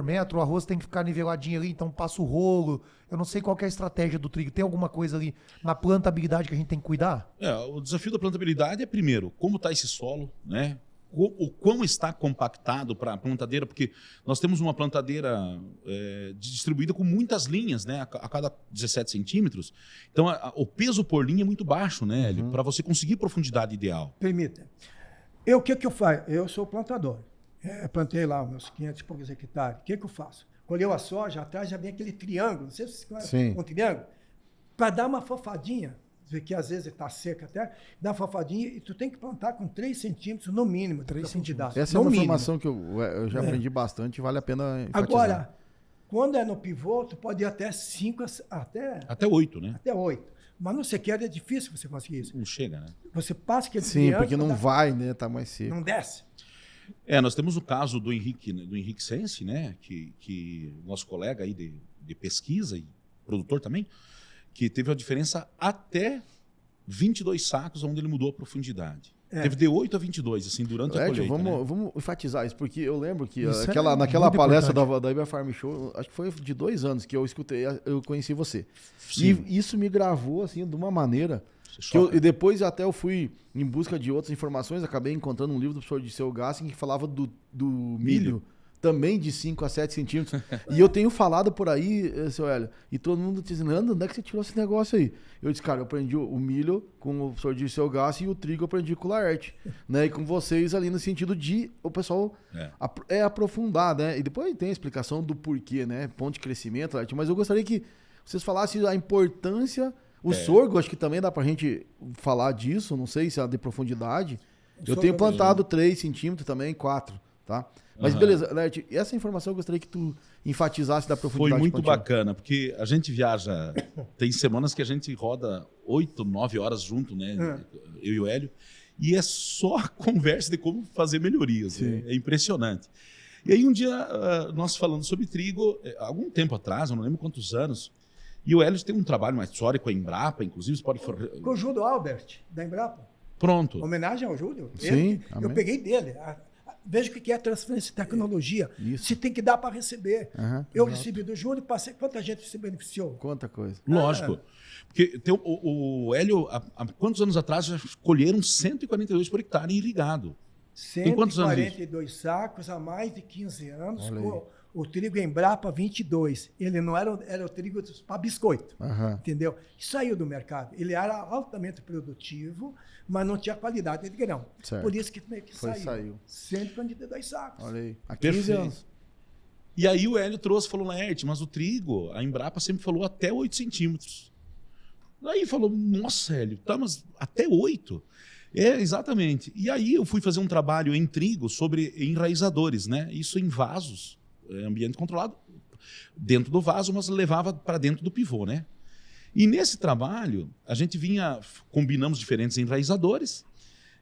metro, o arroz tem que ficar niveladinho ali, então passa o rolo. Eu não sei qual que é a estratégia do trigo. Tem alguma coisa ali na plantabilidade que a gente tem que cuidar? O desafio da plantabilidade é, primeiro, como está esse solo, né? O quão está compactado para a plantadeira, porque nós temos uma plantadeira distribuída com muitas linhas, né? A cada 17 centímetros. Então, o peso por linha é muito baixo, né, Hélio? Para você conseguir profundidade ideal. Permita. O que eu faço? Eu sou plantador. Plantei lá meus 500 e poucos hectares. O que eu faço? Colheu a soja, atrás já vem aquele triângulo. Não sei se você conhece um triângulo. Para dar uma fofadinha, que às vezes está seca até, dá uma fofadinha e tu tem que plantar com 3 centímetros no mínimo. 3 centímetros. Essa é uma informação que eu já aprendi bastante e vale a pena enfatizar. Agora, quando é no pivô, tu pode ir até 5, Até 8, né? até 8. Mas no sequer é difícil você conseguir isso. Não chega, né? Você passa aquele Sim, triângulo, porque não vai, né? Tá mais seco. não desce. Nós temos o caso do Henrique, né, do Henrique Sense, né? Que nosso colega aí de pesquisa e produtor também, que teve a diferença até 22 sacos, onde ele mudou a profundidade. Teve de 8 a 22, assim, durante a colheita. Vamos enfatizar isso, porque eu lembro que Isso naquela muito palestra importante. da Iber Farm Show, acho que foi de 2 anos que eu escutei, eu conheci você. Sim. E isso me gravou, assim, de uma maneira Você que choca. e depois até eu fui em busca de outras informações, acabei encontrando um livro do professor Disseu Gassen que falava do milho também de 5 a 7 centímetros. E eu tenho falado por aí, seu Hélio, e todo mundo dizendo, onde é que você tirou esse negócio aí? Eu disse, cara, eu aprendi o milho com o professor Dirceu Gassi e o trigo eu aprendi com o Laerte, né? E com vocês ali no sentido de o pessoal aprofundar, né? E depois tem a explicação do porquê, né? Ponto de crescimento, Laerte. Mas eu gostaria que vocês falassem a importância... O sorgo, acho que também dá pra gente falar disso, não sei se é de profundidade. Eu tenho plantado 3 centímetros também, 4, tá? Mas beleza, Laerte, essa informação eu gostaria que tu enfatizasse da profundidade. Foi muito bacana, porque a gente viaja, tem semanas que a gente roda 8, 9 horas junto, né? Eu e o Hélio, e é só conversa de como fazer melhorias, é impressionante. E aí um dia, nós falando sobre trigo, algum tempo atrás, eu não lembro quantos anos, e o Hélio tem um trabalho mais histórico com a Embrapa, inclusive, você pode... Com o Júlio Albert, da Embrapa. Pronto. Homenagem ao Júlio. Sim, eu peguei dele. Veja o que é transferência de tecnologia. Se tem que dar para receber. Eu recebi do Júlio, passei. Quanta gente se beneficiou? Quanta coisa. Lógico. Porque tem o Hélio, há quantos anos atrás, já colheram 142 por hectare irrigado. Tem quantos anos? 142 sacos há mais de 15 anos. O trigo Embrapa 22. Ele não era o trigo para biscoito, entendeu? Saiu do mercado. Ele era altamente produtivo, mas não tinha qualidade de grão. Certo. Por isso que saiu. 142 sacos. Olha aí. Há 15 anos. E aí o Hélio falou, Laerte, mas o trigo, a Embrapa sempre falou até 8 centímetros. Aí falou, nossa, Hélio, tá, mas até 8? Exatamente. E aí eu fui fazer um trabalho em trigo sobre enraizadores, né? Isso em vasos. Ambiente controlado, dentro do vaso, mas levava para dentro do pivô, né? E nesse trabalho, a gente combinamos diferentes enraizadores,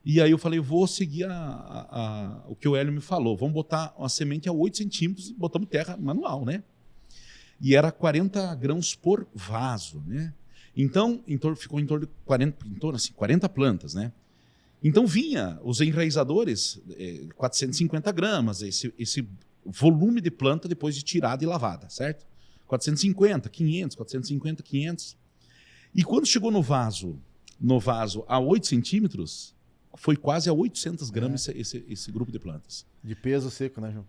e aí eu falei, vou seguir o que o Hélio me falou, vamos botar uma semente a 8 centímetros e botamos terra manual, né? E era 40 grãos por vaso, né? Então, ficou em torno de 40 plantas, né? Então vinha os enraizadores, 450 gramas, esse volume de planta depois de tirada e lavada, certo? 450, 500, 450, 500. E quando chegou no vaso a 8 centímetros, foi quase a 800 gramas esse grupo de plantas. De peso seco, né, João?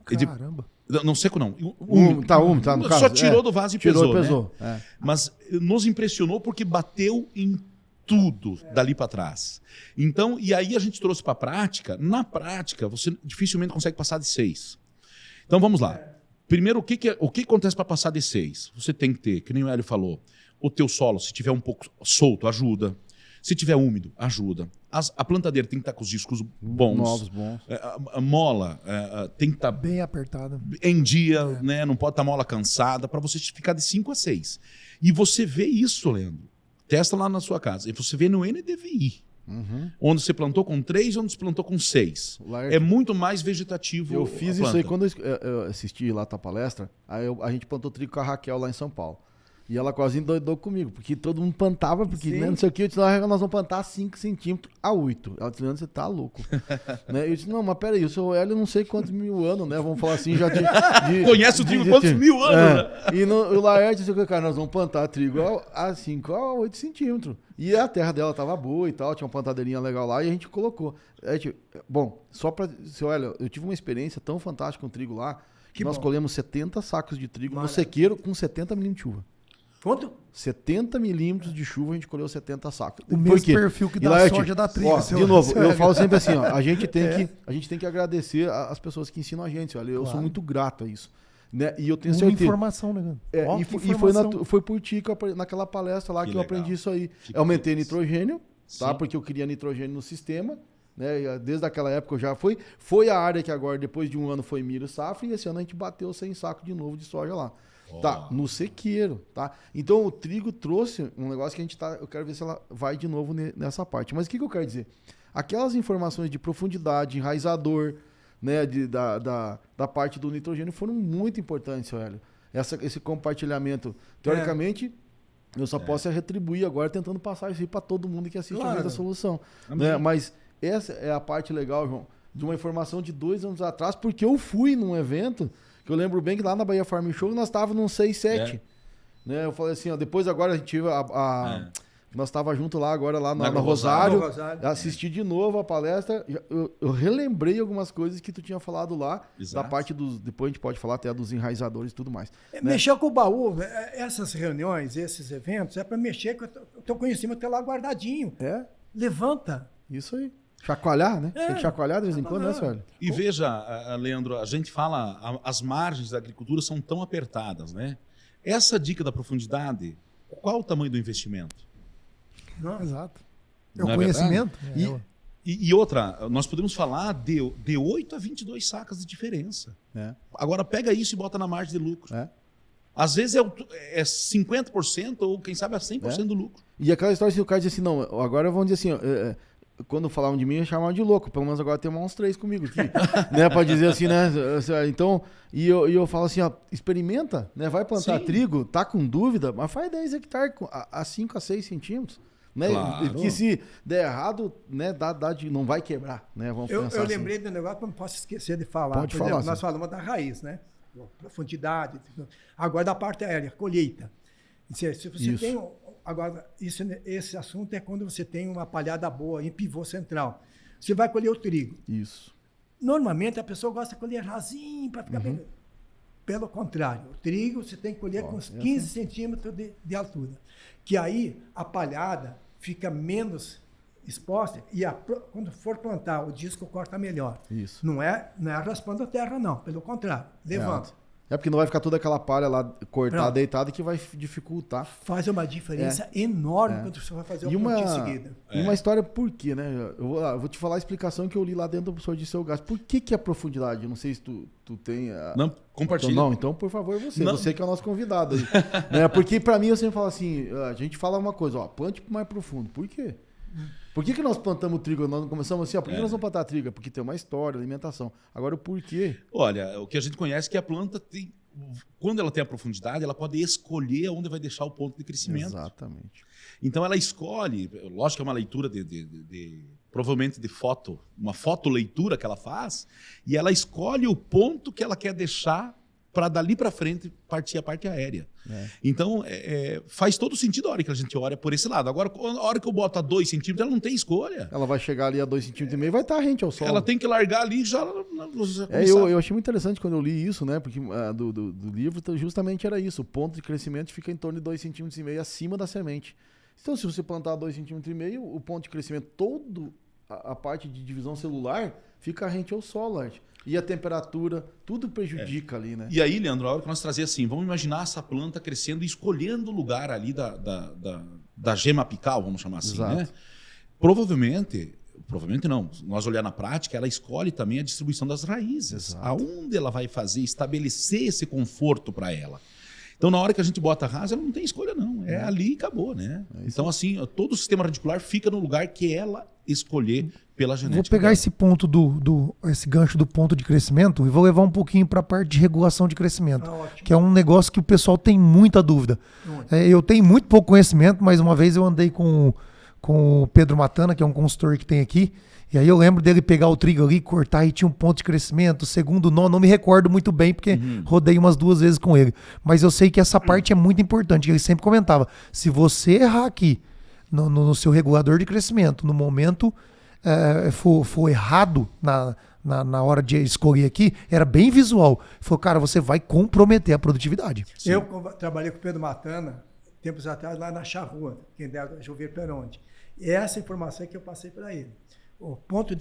Caramba. Não seco não. Úmido, tá no caso. Só tirou do vaso e pesou, pesou. Né? Mas nos impressionou porque bateu em tudo dali para trás. Então, e aí a gente trouxe para a prática. Na prática, você dificilmente consegue passar de 6. Então vamos lá. Primeiro, o que acontece para passar de 6? Você tem que ter, que nem o Hélio falou, o teu solo, se tiver um pouco solto, ajuda. Se tiver úmido, ajuda. A plantadeira tem que estar com os discos bons. Novos, bons. A mola tem que estar bem apertada. Em dia, né? Não pode estar mola cansada, para você ficar de 5 a 6. E você vê isso, Leandro. Testa lá na sua casa. E você vê no NDVI. Onde você plantou com 3 e onde você plantou com 6. É muito mais vegetativo. Eu fiz isso aí quando eu assisti lá a tua palestra. Aí a gente plantou trigo com a Raquel lá em São Paulo. E ela quase endoidou comigo, porque todo mundo plantava, porque né, não sei o que. Eu disse, nós vamos plantar 5 centímetros a 8. Ela disse, Leandro, você tá louco. Né? Eu disse, não, mas peraí, o seu Hélio não sei quantos mil anos, né? Vamos falar assim, já de conhece o trigo quantos mil anos, né? E o Laerte disse, cara, nós vamos plantar trigo a 5 a 8 centímetros. E a terra dela tava boa e tal, tinha uma plantadeirinha legal lá e a gente colocou. Bom, só pra... Seu Hélio, eu tive uma experiência tão fantástica com trigo lá, que nós colhemos 70 sacos de trigo no sequeiro com 70 milímetros de chuva. Quanto? 70 milímetros de chuva, a gente colheu 70 sacos. O mesmo perfil que da soja da trigo. De novo, eu falo sempre assim, ó, a gente tem que agradecer as pessoas que ensinam a gente. Olha, eu sou muito grato a isso. Né? E eu tenho certeza. Informação, né, cara? E foi por ti que naquela palestra lá que eu aprendi isso aí. Eu aumentei nitrogênio, tá? Porque eu queria nitrogênio no sistema. Né? Desde aquela época eu já foi a área que agora, depois de um ano, foi milho safra, e esse ano a gente bateu 100 sacos de novo de soja lá. Tá, no sequeiro, tá? Então o trigo trouxe um negócio que eu quero ver se ela vai de novo nessa parte. Mas o que eu quero dizer? Aquelas informações de profundidade, enraizador, né, da parte do nitrogênio foram muito importantes, seu Hélio. Esse compartilhamento, teoricamente, eu só posso retribuir agora tentando passar isso aí para todo mundo que assiste a solução. Né? Mas essa é a parte legal, João, de uma informação de 2 anos atrás, porque eu fui num evento que eu lembro bem que lá na Bahia Farm Show nós estávamos num 6, 7. Né? Eu falei assim, ó, depois agora a gente tive Nós estávamos junto lá agora, lá na Na Rosário. Rosário. Assisti de novo a palestra. Eu relembrei algumas coisas que tu tinha falado lá. Exato. Da parte dos... Depois a gente pode falar até dos enraizadores e tudo mais. Né? Mexer com o baú, essas reuniões, esses eventos, é para mexer com o teu conhecimento, tá lá guardadinho. É, Levanta. isso aí. Chacoalhar, né? É. Tem que chacoalhar de vez em quando, né, Sueli? E veja, Leandro, a gente fala, as margens da agricultura são tão apertadas, né? Essa dica da profundidade, qual o tamanho do investimento? Exato. É Não o é conhecimento. E outra, nós podemos falar de 8 a 22 sacas de diferença. É. Agora pega isso e bota na margem de lucro. É. Às vezes é 50% ou quem sabe é 100% do lucro. E aquela história, se o cara diz assim, não, agora vamos dizer assim, quando falavam de mim, eu chamava de louco. Pelo menos agora tem uns 3 comigo aqui. Né, pra dizer assim, né? Então, e eu falo assim, ó, experimenta, né? Vai plantar Sim. trigo, tá com dúvida, mas faz 10 hectares a 5 a 6 centímetros. Né? Claro. Que se der errado, né, não vai quebrar. Né? Vamos Eu pensar assim. lembrei do negócio que eu não posso esquecer de falar. Pode Por falar, exemplo, sim. nós falamos da raiz, né? Profundidade. Agora da parte aérea, colheita. Se você Isso. tem. Agora, esse assunto é quando você tem uma palhada boa em pivô central. Você vai colher o trigo. Isso. Normalmente a pessoa gosta de colher rasinho para ficar bem. Pelo contrário, o trigo você tem que colher com uns 15 centímetros de altura. Que aí a palhada fica menos exposta e quando for plantar, o disco corta melhor. Isso. Não é raspando a terra, não. Pelo contrário, levanta. É porque não vai ficar toda aquela palha lá cortada, Pronto. deitada, que vai dificultar. Faz uma diferença enorme quando você vai fazer o plantio em seguida. E uma história por quê, né? Eu vou te falar a explicação que eu li lá dentro do professor de seu gasto. Por que é profundidade? Eu não sei se tu tem... Não, compartilha. Então, por favor, você. Não. Você que é o nosso convidado aí. Né? Porque pra mim, eu sempre falo assim, a gente fala uma coisa, ó, plante mais profundo. Por quê? Por que nós plantamos trigo? Nós não começamos assim, ó, por que nós vamos plantar trigo? Porque tem uma história, alimentação. Agora, o porquê? Olha, o que a gente conhece é que a planta tem, quando ela tem a profundidade, ela pode escolher onde vai deixar o ponto de crescimento. Exatamente. Então ela escolhe, lógico que é uma leitura provavelmente de foto, uma fotoleitura que ela faz, e ela escolhe o ponto que ela quer deixar para dali para frente partir a parte aérea. Então, faz todo sentido a hora que a gente olha por esse lado. Agora, a hora que eu boto a 2 centímetros, ela não tem escolha. Ela vai chegar ali a 2,5 cm e vai estar rente ao solo. Ela tem que largar ali e já eu achei muito interessante quando eu li isso, né? Porque do livro justamente era isso. O ponto de crescimento fica em torno de 2,5 cm acima da semente. Então, se você plantar 2,5 cm, o ponto de crescimento, toda a parte de divisão celular, fica rente ao solo, Arte. E a temperatura, tudo prejudica ali, né? E aí, Leandro, a hora que nós trazia assim, vamos imaginar essa planta crescendo e escolhendo o lugar ali da gema apical, vamos chamar assim, Exato. né? Provavelmente não, nós olhar na prática, ela escolhe também a distribuição das raízes. Exato. Aonde ela vai estabelecer esse conforto para ela. Então, na hora que a gente bota a rasa, ela não tem escolha, não. É ali e acabou, né? Então, assim, todo o sistema radicular fica no lugar que ela escolher pela genética. Vou pegar dela. esse ponto esse gancho do ponto de crescimento e vou levar um pouquinho para a parte de regulação de crescimento, Ótimo. que é um negócio que o pessoal tem muita dúvida. Eu tenho muito pouco conhecimento, mas uma vez eu andei com o Pedro Matana, que é um consultor que tem aqui, e aí eu lembro dele pegar o trigo ali, cortar e tinha um ponto de crescimento, segundo nó, não me recordo muito bem, porque rodei umas 2 vezes com ele. Mas eu sei que essa parte é muito importante, ele sempre comentava, se você errar aqui no seu regulador de crescimento, no momento for errado na hora de escolher aqui, era bem visual. Ele falou, cara, você vai comprometer a produtividade. Sim. Eu trabalhei com o Pedro Matana, tempos atrás, lá na Charrua, quem dera Jover Peronde. E essa informação é que eu passei para ele. O ponto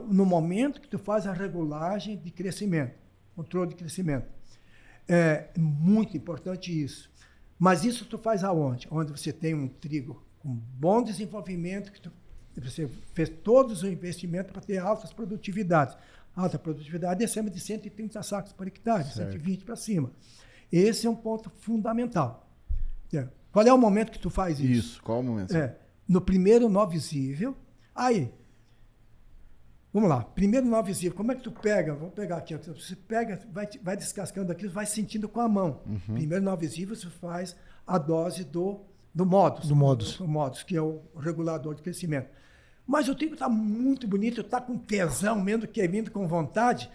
no momento que tu faz a regulagem de crescimento, controle de crescimento. É muito importante isso. Mas isso tu faz aonde? Onde você tem um trigo com bom desenvolvimento, que você fez todos os investimentos para ter altas produtividades. Alta produtividade é acima de 130 sacos por hectare, 120 para cima. Esse é um ponto fundamental. Qual é o momento que tu faz isso? Isso, qual o momento? No primeiro nó visível. Aí, vamos lá, primeiro nó visível, como é que tu pega? Vou pegar aqui, você pega, vai descascando aquilo, vai sentindo com a mão. Primeiro nó visível, você faz a dose do modus. Do modus. Do modus, que é o regulador de crescimento. Mas o trigo está muito bonito, está com tesão, mesmo que vindo com vontade,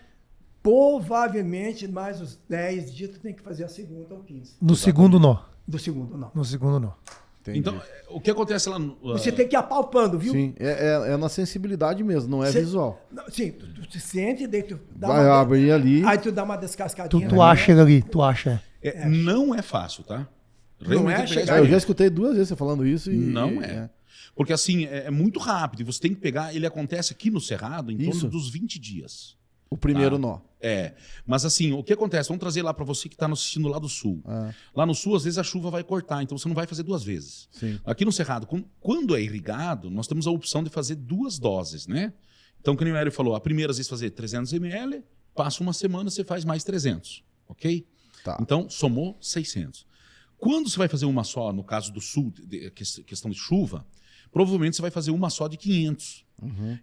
provavelmente mais uns 10 dias tu tem que fazer a segunda ou 15. No segundo nó. Do segundo nó. No segundo nó. Entendi. Então, o que acontece lá no... Você tem que ir apalpando, viu? Sim, é na sensibilidade mesmo, não é visual. Sim, tu sente, daí tu dá Vai abrir ali. Aí tu dá uma descascadinha. Tu acha ele ali, tu acha. Não é fácil, tá? Não é tem que pegar chegar- Eu já escutei 2 vezes você falando isso e... Não é. Porque assim, é muito rápido. E você tem que pegar... Ele acontece aqui no Cerrado em Isso. torno dos 20 dias. O primeiro nó. Mas assim, o que acontece? Vamos trazer lá para você que está assistindo lá do Sul. Lá no Sul, às vezes a chuva vai cortar, então você não vai fazer 2 vezes. Sim. Aqui no Cerrado, quando é irrigado, nós temos a opção de fazer 2 doses, né? Então, como o Hélio falou, a primeira, às vezes, fazer 300 ml, passa uma semana, você faz mais 300, ok? Tá. Então, somou 600. Quando você vai fazer uma só, no caso do Sul, questão de chuva, provavelmente você vai fazer uma só de 500.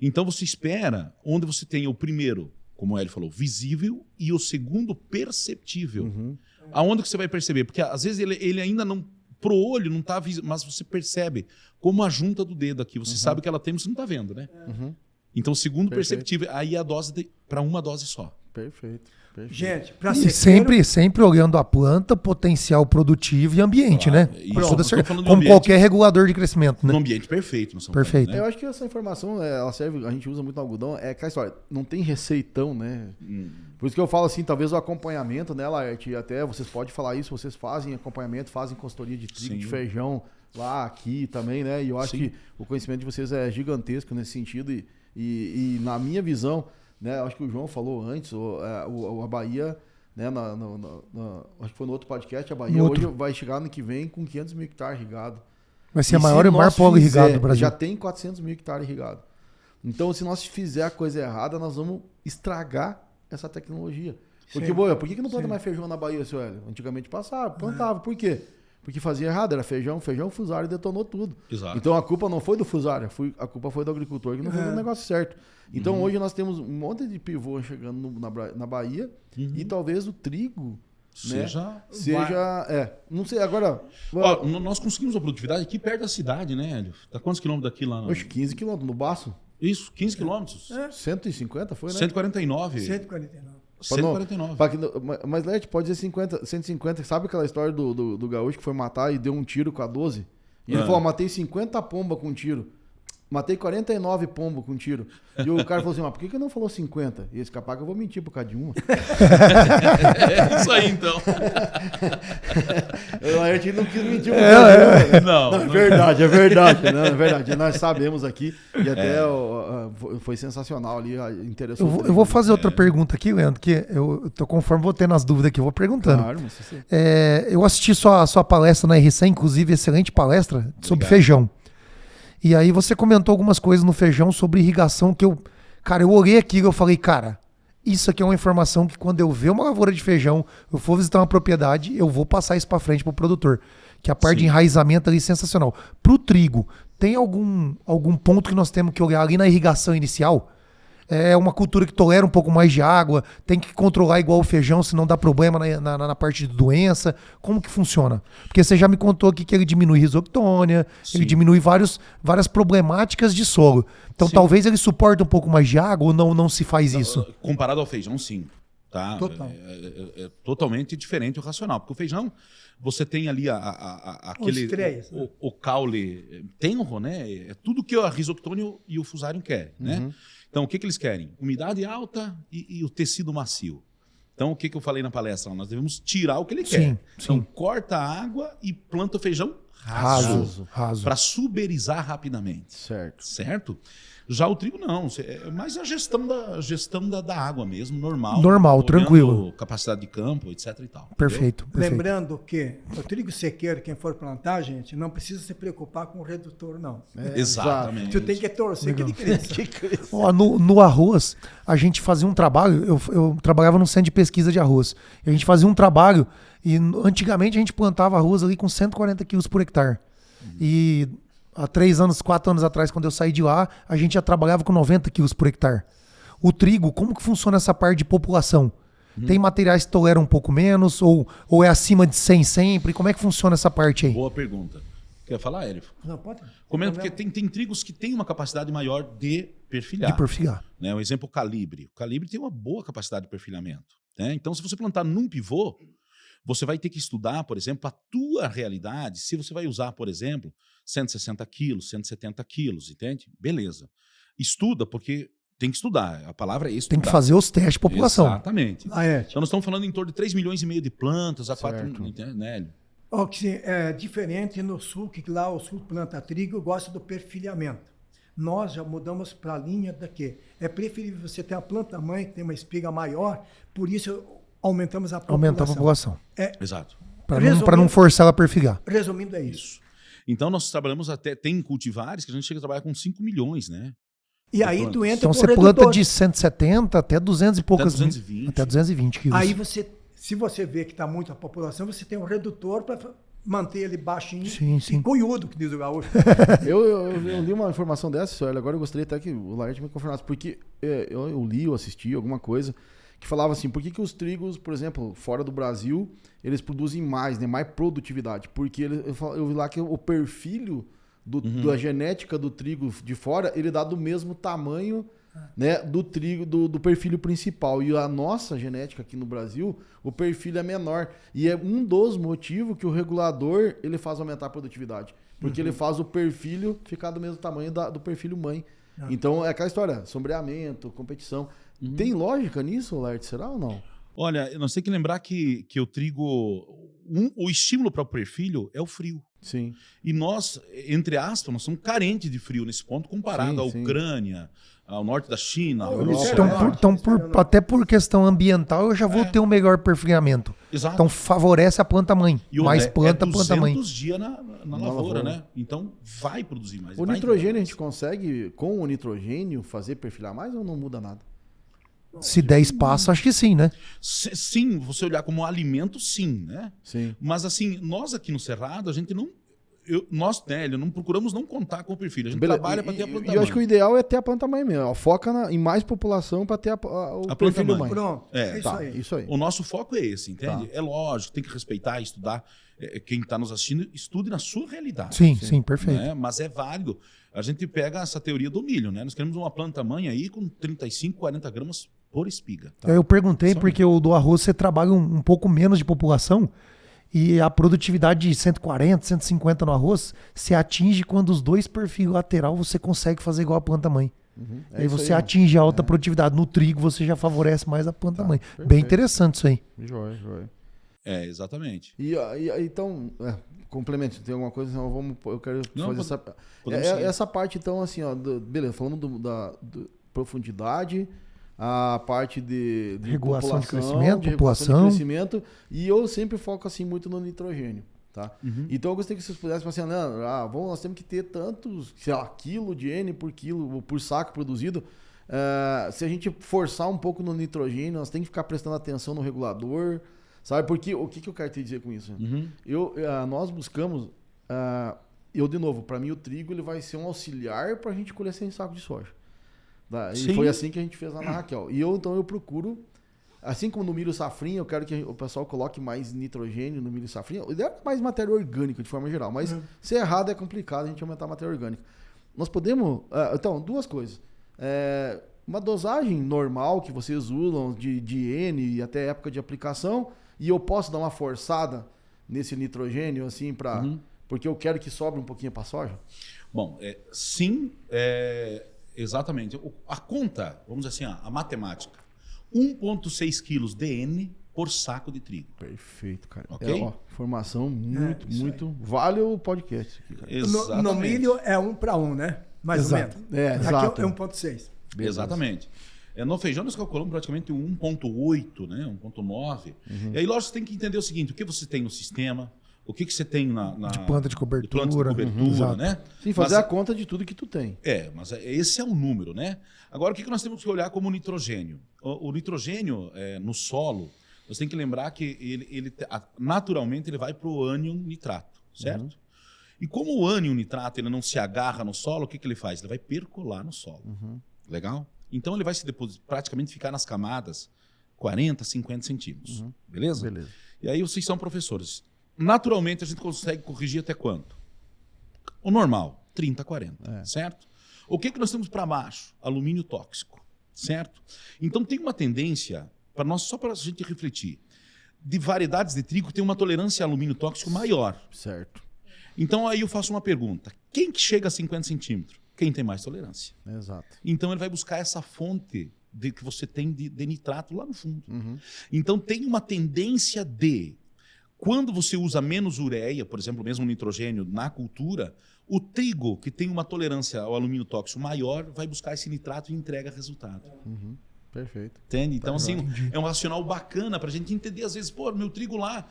Então, você espera onde você tem o primeiro, como o Hélio falou, visível, e o segundo, perceptível. Aonde que você vai perceber? Porque às vezes ele ainda não, pro olho não está visível, mas você percebe como a junta do dedo aqui. Você sabe que ela tem, mas você não está vendo, né? Então, o segundo, Perfeito. perceptível, aí é a dose para uma dose só. Perfeito. Gente, pra E sequeiro, sempre olhando a planta, potencial produtivo e ambiente, Claro, né? isso. Com toda Nós estamos certeza. falando de Como ambiente. qualquer regulador de crescimento, né? No ambiente perfeito. Nós estamos Perfeito. falando, Eu né? acho que essa informação, ela serve, a gente usa muito no algodão, é aquela história, não tem receitão, né? Por isso que eu falo assim, talvez o acompanhamento, né, Laerte, até vocês podem falar isso, vocês fazem acompanhamento, fazem consultoria de trigo, Sim. de feijão, lá, aqui também, né? E eu acho Sim. que o conhecimento de vocês é gigantesco nesse sentido e na minha visão, né, acho que o João falou antes, a Bahia, né, acho que foi no outro podcast, a Bahia No hoje outro. vai chegar ano que vem com 500 mil hectares irrigados. Vai ser a E maior se e maior nós polo irrigado do Brasil. Já tem 400 mil hectares irrigados. Então, se nós fizer a coisa errada, nós vamos estragar essa tecnologia. Porque, Sim. boa, por que não planta Sim. mais feijão na Bahia, seu Hélio? Antigamente passava, plantava. Por quê? Porque fazia errado, era feijão, o fusário detonou tudo. Exato. Então a culpa não foi do fusário, a culpa foi do agricultor que não fez o negócio certo. Então hoje nós temos um monte de pivô chegando na Bahia e talvez o trigo, né, seja, não sei, agora... Ó, nós conseguimos a produtividade aqui perto da cidade, né, Hélio? Tá quantos quilômetros daqui lá? Hoje 15 quilômetros no Baço, Isso, 15 quilômetros. 150 foi, né? 149. 149. 149. Mas Lete, pode dizer 150. Sabe aquela história do gaúcho que foi matar e deu um tiro com a 12? E ele falou, matei 50 pombas com um tiro. Matei 49 pombos com um tiro. E o cara falou assim, mas por que não falou 50? E esse capaz que eu vou mentir por causa de uma. É isso aí, então. A gente não quis mentir por causa de uma. Não, Não, é verdade, é verdade. Não, é verdade. Nós sabemos aqui. E até foi sensacional ali. Interessou. Eu vou fazer outra pergunta aqui, Leandro, que eu tô conforme vou tendo as dúvidas aqui, eu vou perguntando. Claro, mas você... Eu assisti sua palestra na RC, inclusive, excelente palestra sobre feijão. E aí você comentou algumas coisas no feijão sobre irrigação que eu olhei aquilo e eu falei, cara, isso aqui é uma informação que quando eu ver uma lavoura de feijão, eu for visitar uma propriedade, eu vou passar isso para frente pro produtor. Que a parte de enraizamento ali é sensacional. Pro trigo, tem algum ponto que nós temos que olhar ali na irrigação inicial? É uma cultura que tolera um pouco mais de água, tem que controlar igual o feijão, senão dá problema na parte de doença. Como que funciona? Porque você já me contou aqui que ele diminui risoctônia, ele diminui várias problemáticas de solo. Então talvez ele suporte um pouco mais de água ou não se faz isso? Comparado ao feijão, sim. Tá? Total. É totalmente diferente o racional. Porque o feijão, você tem ali aquele... estreias, o caule tenro, né? É tudo que a risoctônia e o fusário querem, né? Então, o que eles querem? Umidade alta e o tecido macio. Então, o que eu falei na palestra? Nós devemos tirar o que ele quer. Então, corta a água e planta o feijão raso. Para suberizar rapidamente. Certo? Já o trigo não, é mais a gestão da água mesmo, normal. Normal, olhando tranquilo. Capacidade de campo, etc e tal. Perfeito. Lembrando que o trigo sequeiro, quem for plantar, gente, não precisa se preocupar com o redutor, não. Exatamente. Tu tem que torcer que ele cresça. Ó, no arroz, a gente fazia um trabalho, eu trabalhava num centro de pesquisa de arroz. A gente fazia um trabalho e antigamente a gente plantava arroz ali com 140 quilos por hectare. E há 4 anos atrás, quando eu saí de lá, a gente já trabalhava com 90 quilos por hectare. O trigo, como que funciona essa parte de população? Tem materiais que toleram um pouco menos ou é acima de 100 sempre? Como é que funciona essa parte aí? Boa pergunta. Quer falar, Hélio? Não, pode? Comenta, porque tem trigos que têm uma capacidade maior de perfilhar. De perfilhar. Né? Um exemplo, o calibre. O calibre tem uma boa capacidade de perfilhamento. Né? Então, se você plantar num pivô, você vai ter que estudar, por exemplo, a tua realidade, se você vai usar, por exemplo, 160 quilos, 170 quilos, entende? Beleza. Estuda, porque tem que estudar. A palavra é estudar. Tem que fazer os testes de população. Exatamente. Laerte. Então nós estamos falando em torno de 3 milhões e meio de plantas, a 4 Certo. né? Ó, que sim, é diferente no sul, que lá o sul planta trigo, gosta do perfilhamento. Nós já mudamos para a linha da quê? É preferível você ter a planta mãe, que tem uma espiga maior, por isso aumentamos a população. Aumentar a população. Exato. Para Resumindo- não forçar ela a perfigar. Resumindo, é isso. Isso. Então nós trabalhamos até, tem cultivares que a gente chega a trabalhar com 5 milhões, né? E aí tu entra Então com você o planta redutor. de 170 até 200 e poucas. 220. Até 220 quilos. Aí você, se você vê que está muito a população, você tem um redutor para manter ele baixinho Sim, sim. e cunhudo, que diz o gaúcho. Eu li uma informação dessa, senhor. Agora eu gostaria até que o Laerte me confirmasse, porque eu li, eu assisti alguma coisa que falava assim, por que os trigos, por exemplo, fora do Brasil, eles produzem mais, né, mais produtividade? Porque eu vi lá que o perfil da genética do trigo de fora, ele dá do mesmo tamanho, né, do trigo, do perfil principal. E a nossa genética aqui no Brasil, o perfil é menor. E é um dos motivos que o regulador ele faz aumentar a produtividade. Porque ele faz o perfil ficar do mesmo tamanho do perfil mãe. Então é aquela história, sombreamento, competição. Tem lógica nisso, Laerte? Será ou não? Olha, nós temos que lembrar que o trigo, o estímulo para o perfil é o frio. Sim. E nós, entre aspas, nós somos carentes de frio nesse ponto comparado Sim, à sim. Ucrânia, ao norte da China. à Europa. Europa. Até por questão ambiental, eu já vou ter um melhor perfilhamento. Exato. Então favorece a planta mãe. E Mais planta, planta mãe. 200 dias na lavoura, lavoura. né? Então vai produzir mais. O vai nitrogênio a entregar gente consegue, com o nitrogênio, fazer perfilar mais ou não muda nada? Se der espaço, acho que sim, né? mais. Sim, você olhar como alimento, sim, né? Sim. Mas assim, nós aqui no Cerrado, a gente não... nós, né, não procuramos não contar com o perfil. A gente trabalha para ter a planta E eu acho que o mãe. ideal é ter a planta mãe mesmo. Ó, foca em mais população para ter o A planta perfil mãe. mãe. Pronto, É, é isso Tá, aí. isso aí. O nosso foco é esse, entende? Tá. É lógico, tem que respeitar, estudar. Quem está nos assistindo, estude na sua realidade. Sim, perfeito. Né? Mas é válido. A gente pega essa teoria do milho, né? Nós queremos uma planta mãe aí com 35, 40 gramas por espiga. Eu perguntei Só porque o do arroz você trabalha um pouco menos de população e a produtividade de 140, 150 no arroz se atinge quando os dois perfis lateral você consegue fazer igual a planta mãe. É Aí isso você ó. atinge a alta produtividade. No trigo você já favorece mais a planta mãe. perfeito. Bem interessante isso aí. Joia. É, exatamente. Então, complemento, tem alguma coisa? Senão eu quero Não, fazer essa... podemos seguir. essa parte, então, assim, ó, beleza, falamos da profundidade, a parte de Regulação de população, crescimento, de regulação população. de crescimento, e eu sempre foco, assim, muito no nitrogênio, tá? Então, eu gostaria que vocês pudessem falar assim, nós temos que ter tantos, sei lá, quilo de N por quilo, ou por saco produzido. Se a gente forçar um pouco no nitrogênio, nós temos que ficar prestando atenção no regulador, sabe? Porque o que eu quero te dizer com isso? Nós buscamos, de novo, para mim o trigo ele vai ser um auxiliar para a gente colher 100 sacos de soja. Tá? E Sim. foi assim que a gente fez lá na Raquel. E então eu procuro, assim como no milho safrinha, eu quero que o pessoal coloque mais nitrogênio no milho safrinha. O ideal é mais matéria orgânica de forma geral, mas se é errado é complicado a gente aumentar a matéria orgânica. Nós podemos, então, duas coisas. Uma dosagem normal que vocês usam de N e até época de aplicação, e eu posso dar uma forçada nesse nitrogênio, assim, porque eu quero que sobre um pouquinho para soja? Bom, sim, exatamente. A conta, vamos dizer assim, a matemática. 1,6 quilos de N por saco de trigo. Perfeito, cara. Ok? Informação muito, isso muito... Vale o podcast aqui, cara. Exatamente. No milho é 1 para 1, né? Mais Exato. ou menos. Exato. Aqui é 1,6. Exatamente. No feijão nós calculamos praticamente 1,8, né? 1,9. E aí, lógico, você tem que entender o seguinte, o que você tem no sistema, o que você tem De planta de cobertura. cobertura, né? Sim, fazer Mas- a conta de tudo que tu tem. mas esse é o número, né? Agora, o que nós temos que olhar como nitrogênio? O nitrogênio no solo, nós temos que lembrar que ele naturalmente ele vai para o ânion nitrato, certo? E como o ânion nitrato ele não se agarra no solo, o que ele faz? Ele vai percolar no solo. Legal? Então ele vai se depositar, praticamente ficar nas camadas 40, 50 centímetros. Beleza? Beleza. E aí vocês são professores. Naturalmente a gente consegue corrigir até quanto? O normal, 30, 40, certo? O que nós temos para baixo? Alumínio tóxico, certo? Então tem uma tendência, só para a gente refletir. de variedades de trigo que tem uma tolerância a alumínio tóxico maior. Certo. Então aí eu faço uma pergunta. Quem que chega a 50 centímetros? Quem tem mais tolerância. Exato. Então ele vai buscar essa fonte que você tem de nitrato lá no fundo. Uhum. Então tem uma tendência de, quando você usa menos ureia, por exemplo, mesmo nitrogênio na cultura, o trigo que tem uma tolerância ao alumínio tóxico maior vai buscar esse nitrato e entrega resultado. Uhum. Perfeito. Entende? Então, assim, é um racional bacana pra gente entender, às vezes, pô, meu trigo lá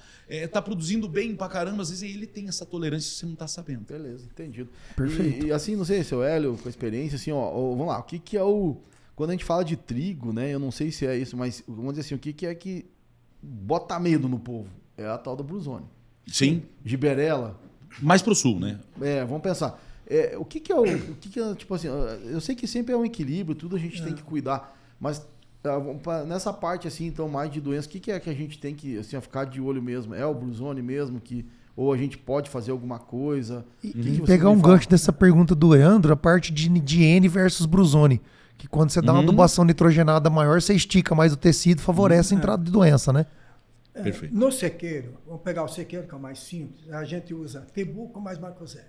tá produzindo bem pra caramba, às vezes ele tem essa tolerância que você não tá sabendo. Beleza, entendido. Perfeito. E assim, não sei, seu Hélio, com a experiência, assim, ó, vamos lá, o que é o... Quando a gente fala de trigo, né, eu não sei se é isso, mas vamos dizer assim, o que é que bota medo no povo? É a tal da Bruzone. Sim. Giberela. Mais pro sul, né? Vamos pensar. O que é, tipo assim, eu sei que sempre é um equilíbrio, tudo a gente tem que cuidar, mas nessa parte, assim, então, mais de doença, o que é que a gente tem que, assim, ficar de olho mesmo? É o Bruzone mesmo ou a gente pode fazer alguma coisa? E pegar um gancho dessa pergunta do Leandro, a parte de N versus Bruzone, que quando você dá uma adubação nitrogenada maior, você estica mais o tecido, favorece a entrada de doença, né? Perfeito. No sequeiro, vamos pegar o sequeiro que é o mais simples, a gente usa Tebuco mais Macozeb.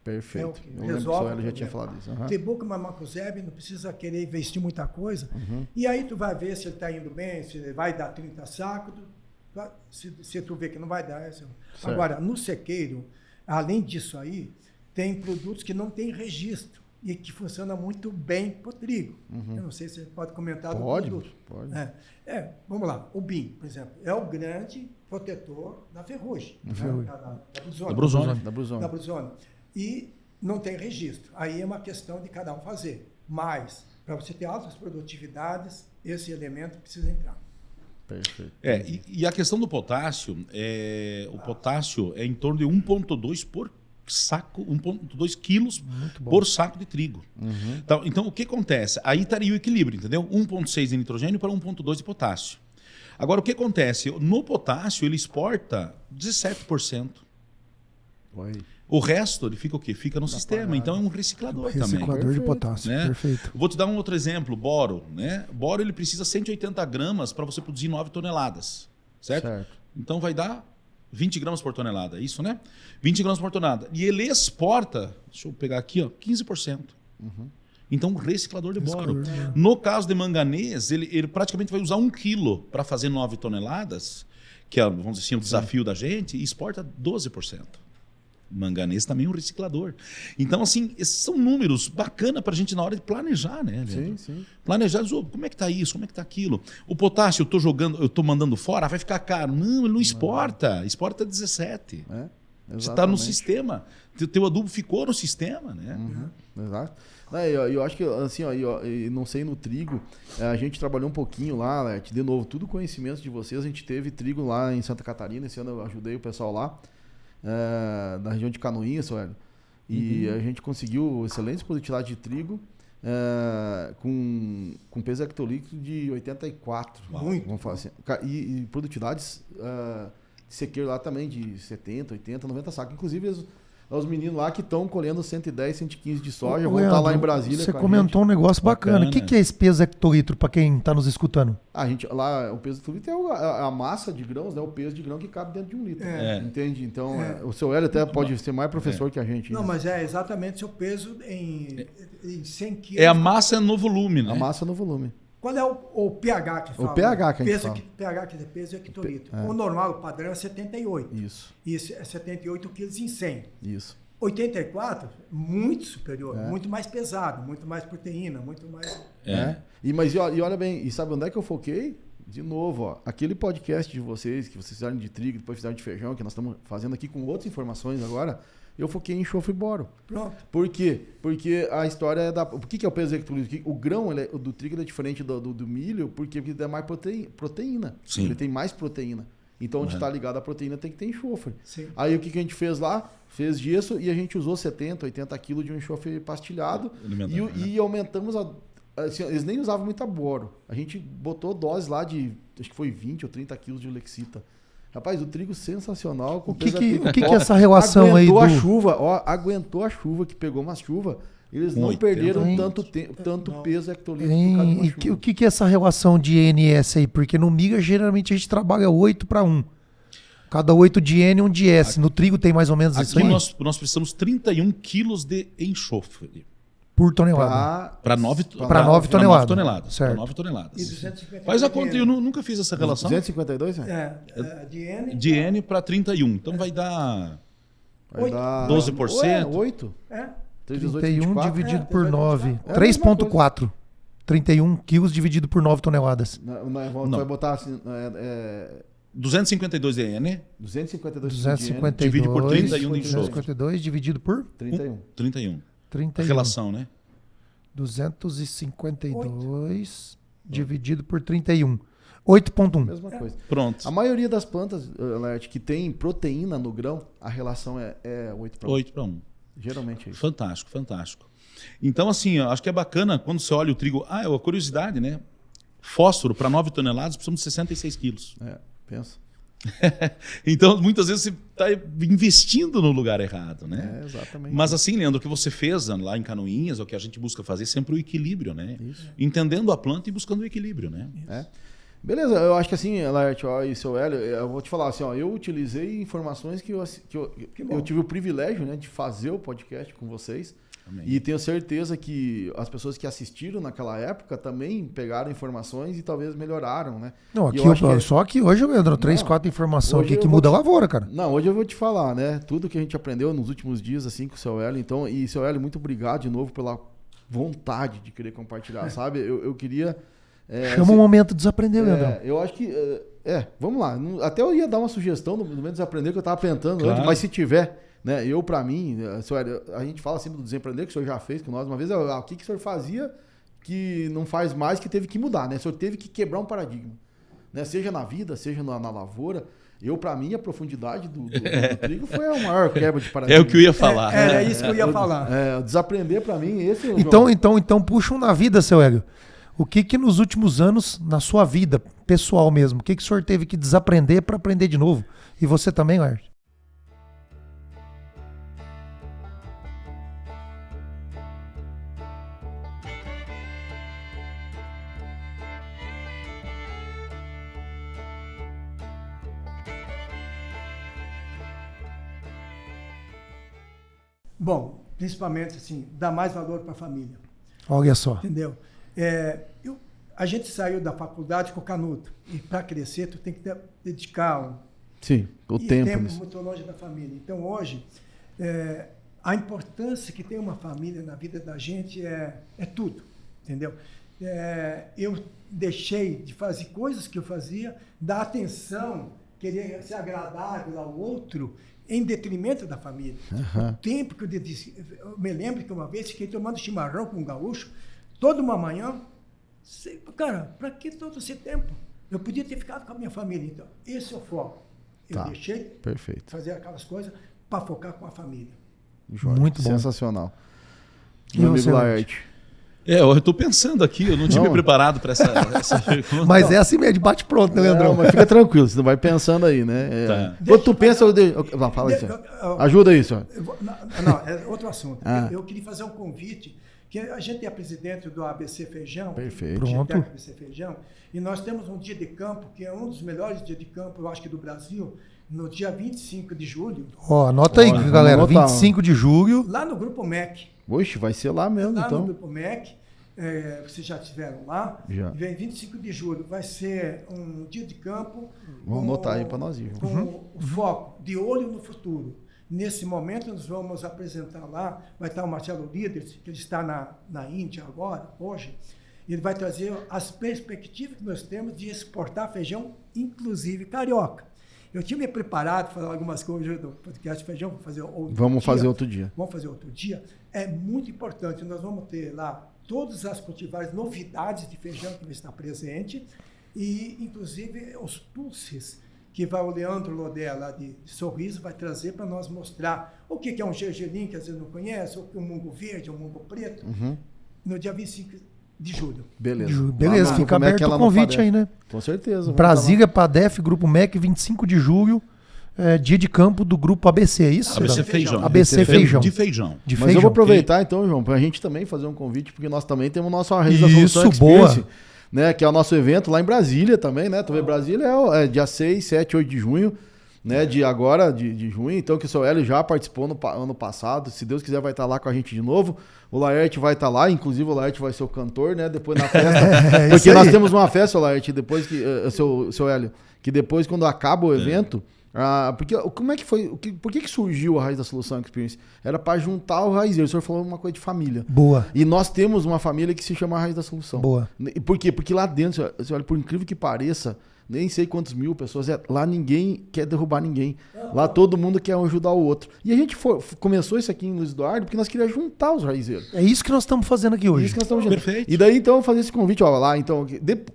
Perfeito. que Eu lembro que o resolve Hélio já o tinha problema. falado isso. Uhum. Tebuco mais Macozeb, não precisa querer investir muita coisa. E aí tu vai ver se ele está indo bem, se ele vai dar 30 sacos. Se tu vê que não vai dar. Agora, no sequeiro, além disso aí, tem produtos que não têm registro e que funcionam muito bem para o trigo. Eu não sei se você pode comentar do produto. Pode. Vamos lá. O BIM, por exemplo, é o grande protetor da ferrugem. Da Bruzone. E não tem registro. Aí é uma questão de cada um fazer. Mas, para você ter altas produtividades, esse elemento precisa entrar. Perfeito. E a questão do potássio, o potássio é em torno de 1,2 por saco, 1,2 quilos por saco de trigo. Então, o que acontece? Aí estaria o equilíbrio, entendeu? 1,6 de nitrogênio para 1,2 de potássio. Agora, o que acontece? No potássio, ele exporta 17%. O resto, ele fica o quê? Fica no sistema. Então, é um reciclador também. Reciclador de potássio, Né? perfeito. Vou te dar um outro exemplo, boro. Né? Boro, ele precisa 180 gramas para você produzir 9 toneladas. Certo? Então, vai dar 20 gramas por tonelada, isso, né? 20 gramas por tonelada. E ele exporta, deixa eu pegar aqui, ó, 15%. Então, um reciclador de boro. No caso de manganês, ele praticamente vai usar 1 quilo para fazer 9 toneladas, que é, vamos dizer assim, o desafio da gente, e exporta 12%. Manganês também é um reciclador. Então, assim, esses são números bacanas para a gente na hora de planejar, né? Sim. Planejar, como é que tá isso, como é que tá aquilo. O potássio, eu tô mandando fora, vai ficar caro. Não, ele não exporta. Exporta 17. Você está no sistema. Teu adubo ficou no sistema, né? Exato. Eu acho que, assim, não sei, no trigo, a gente trabalhou um pouquinho lá, de novo, tudo conhecimento de vocês, a gente teve trigo lá em Santa Catarina, esse ano eu ajudei o pessoal lá, da região de Canoinhas, Hélio, e a gente conseguiu excelentes produtividades de trigo, com peso hectolíquido de 84. Muito. Vamos falar assim. E produtividades de sequeiro lá também de 70, 80, 90 sacos. Inclusive, os meninos lá que estão colhendo 110, 115 de soja, vão estar lá em Brasília. Você comentou um negócio bacana. O que é esse peso hectolitro para quem está nos escutando? Lá, o peso hectolitro é a massa de grãos, né? O peso de grão que cabe dentro de 1 litro. Entende? Então, o seu Hélio até pode ser mais professor que a gente. Não, mas é exatamente seu peso em 100 quilos. É a massa no volume, né? A massa no volume. Qual é o pH que fala? O pH que a gente fala. pH quer dizer peso hectolitro. O normal, o padrão é 78. Isso. E esse é 78 quilos em 100. Isso. 84, muito superior, muito mais pesado, muito mais proteína, muito mais... Mas olha bem, e sabe onde é que eu foquei? De novo, ó, aquele podcast de vocês, que vocês fizeram de trigo, depois fizeram de feijão, que nós estamos fazendo aqui com outras informações agora, eu foquei em enxofre e boro. Pronto. Por quê? Porque a história é da... Por que é o peso hectolítrico? O grão do trigo é diferente do milho, porque ele dá mais proteína. Sim. Ele tem mais proteína. Então, onde está ligado a proteína tem que ter enxofre. Sim. Aí, o que a gente fez lá? Fez disso e a gente usou 70, 80 quilos de um enxofre pastilhado e aumentamos assim, eles nem usavam muita boro. A gente botou doses lá de, acho que foi 20 ou 30 quilos de Lexita. Rapaz, o trigo sensacional. O que é essa relação aí do... Aguentou a chuva, que pegou uma chuva. eles não 80. perderam tanto peso hectolítrico por causa do E machuca. o que é essa relação de NS aí? Porque no miga, geralmente, a gente trabalha 8:1. Cada 8 de N, 1 de S. No trigo tem mais ou menos isso Aqui aí? nós precisamos 31 quilos de enxofre Por tonelada. para 9 Pra 9 toneladas. toneladas. Certo. Pra 9 toneladas. E 250 Faz a conta, eu nunca fiz essa relação. 252, de N. De N para 31. Então vai dar Vai dar 12%. 8. É. 31 dividido por 9. É a mesma 3,4. 31 quilos dividido por 9 toneladas. Não, vai botar assim, 252 de N, 252 252 Divide por 31 de enxofre. 252 dividido por 31. 31. 31. A relação, né? 252 dividido por 31. 8,1. Mesma coisa. Pronto. A maioria das plantas, Alert, que tem proteína no grão, a relação é 8:1. 8 para 1. Geralmente é isso. Fantástico, fantástico. Então, assim, eu acho que é bacana quando você olha o trigo. Ah, é uma curiosidade, né? Fósforo para 9 toneladas precisamos de 66 quilos. Pensa. Então, muitas vezes você está investindo no lugar errado, né? Exatamente. Mas assim, Leandro, o que você fez lá em Canoinhas, o que a gente busca fazer é sempre o equilíbrio, né? Isso. Entendendo a planta e buscando o equilíbrio, né? Beleza, eu acho que assim, Alert, e seu Hélio, eu vou te falar assim, ó, eu utilizei informações que eu tive o privilégio, né, de fazer o podcast com vocês. Amém. E tenho certeza que as pessoas que assistiram naquela época também pegaram informações e talvez melhoraram, né? Não, E aqui eu acho que só aqui hoje, Leandro, 3, Não, 4 informações hoje aqui que eu muda a vou lavoura, cara. Não, hoje eu vou te falar, né? Tudo que a gente aprendeu nos últimos dias, assim, com o seu Hélio. Então, e seu Hélio, muito obrigado de novo pela vontade de querer compartilhar, sabe? Eu queria... Chama um momento de desaprender, Leandro. Eu acho que... vamos lá. Até eu ia dar uma sugestão no momento de desaprender que eu tava pensando Claro. antes, mas se tiver... Né? Eu, pra mim, a gente fala sempre do desempreender, que o senhor já fez com nós uma vez, o que o senhor fazia que não faz mais, que teve que mudar, né? O senhor teve que quebrar um paradigma, né? Seja na vida, seja na lavoura. Eu, pra mim, a profundidade do trigo foi a maior quebra de paradigma. É o que eu ia falar. Era isso que eu ia falar. Desaprender, pra mim, esse... Então puxa um na vida, seu Hélio. O que nos últimos anos, na sua vida pessoal mesmo, o que o senhor teve que desaprender para aprender de novo? E você também, Lars? Bom, principalmente assim, dar mais valor para a família. Olha só. Entendeu? A gente saiu da faculdade com canudo. E para crescer, tu tem que dedicar Sim, o tempo nisso. muito longe da família. Então, hoje, a importância que tem uma família na vida da gente é tudo. Entendeu? Eu deixei de fazer coisas que eu fazia, dar atenção, querer ser agradável ao outro, em detrimento da família. Uhum. O tempo que eu me lembro que uma vez fiquei tomando chimarrão com um gaúcho, toda uma manhã. Cara, para que todo esse tempo? Eu podia ter ficado com a minha família. Então, esse é o foco. Eu deixei Perfeito. fazer aquelas coisas para focar com a família. Jorge, muito bom. Sensacional. E Meu você, amigo Lars? Laerte. Eu estou pensando aqui, eu não tinha me preparado para essa pergunta. Mas é assim mesmo, de bate pronto, né, Leandrão? Mas fica tranquilo, você vai pensando aí, né? Tá. Quando tu pensa, fala isso. Ajuda aí, senhor. Não, é outro assunto. Ah. Eu queria fazer um convite, que a gente é presidente do ABC Feijão. Perfeito. Pronto. ABC Feijão, e nós temos um dia de campo, que é um dos melhores dias de campo, eu acho que do Brasil, no dia 25 de julho, Ó, anota aí, Olha, galera. vamos anotar, 25 de julho. lá no Grupo MEC. Oxe, vai ser lá mesmo, Lá no então. Grupo MEC, vocês já estiveram lá. Já. Vem 25 de julho, vai ser um dia de campo. Vamos anotar aí para nós ir. Com o foco de olho no futuro. Nesse momento, nós vamos apresentar lá, vai estar o Marcelo Líderes, que ele está na Índia agora, hoje. Ele vai trazer as perspectivas que nós temos de exportar feijão, inclusive carioca. Eu tinha me preparado para falar algumas coisas do podcast feijão, Vamos fazer outro dia. Vamos fazer outro dia. É muito importante, nós vamos ter lá todas as cultivares, novidades de feijão que vai estar presente, e inclusive os pulses que vai o Leandro Lodé, lá de Sorriso, vai trazer para nós mostrar o que é um gergelim, que às vezes não conhece, o que é um mungo verde, um mungo preto, no dia 25 de julho. Beleza. Beleza, Lá fica no MEC, aberto lá o no convite Padef. aí, né? Com certeza. vamos Brasília, Padef, Grupo MEC, 25 de julho. dia de campo do grupo ABC, é isso? ABC Feijão. ABC Feijão. De feijão. De Mas feijão. eu vou aproveitar então, João, pra gente também fazer um convite, porque nós também temos o nosso Raiz da Isso, Solução boa. Experience, né, que é o nosso evento lá em Brasília também, né? Tu vê, Brasília é dia 6, 7, 8 de junho, né? De agora, de junho. Então, que o seu Hélio já participou no ano passado. Se Deus quiser, vai estar lá com a gente de novo. O Laerte vai estar lá, inclusive o Laerte vai ser o cantor, né? Depois na festa. Porque nós temos uma festa, Laerte, depois que. Seu Hélio, que depois, quando acaba o evento. Porque como é que foi? Por que surgiu a Raiz da Solução Experience? Era para juntar o raizeiro. O senhor falou uma coisa de família. Boa. E nós temos uma família que se chama Raiz da Solução. Boa. E por quê? Porque lá dentro, você olha, por incrível que pareça, nem sei quantos mil pessoas, lá ninguém quer derrubar ninguém. Lá todo mundo quer ajudar o outro. E a gente começou isso aqui em Luiz Eduardo porque nós queríamos juntar os raizeiros. É isso que nós estamos fazendo aqui hoje. Isso que nós estamos fazendo. Perfeito. E daí, então, eu vou fazer esse convite, ó, lá, então,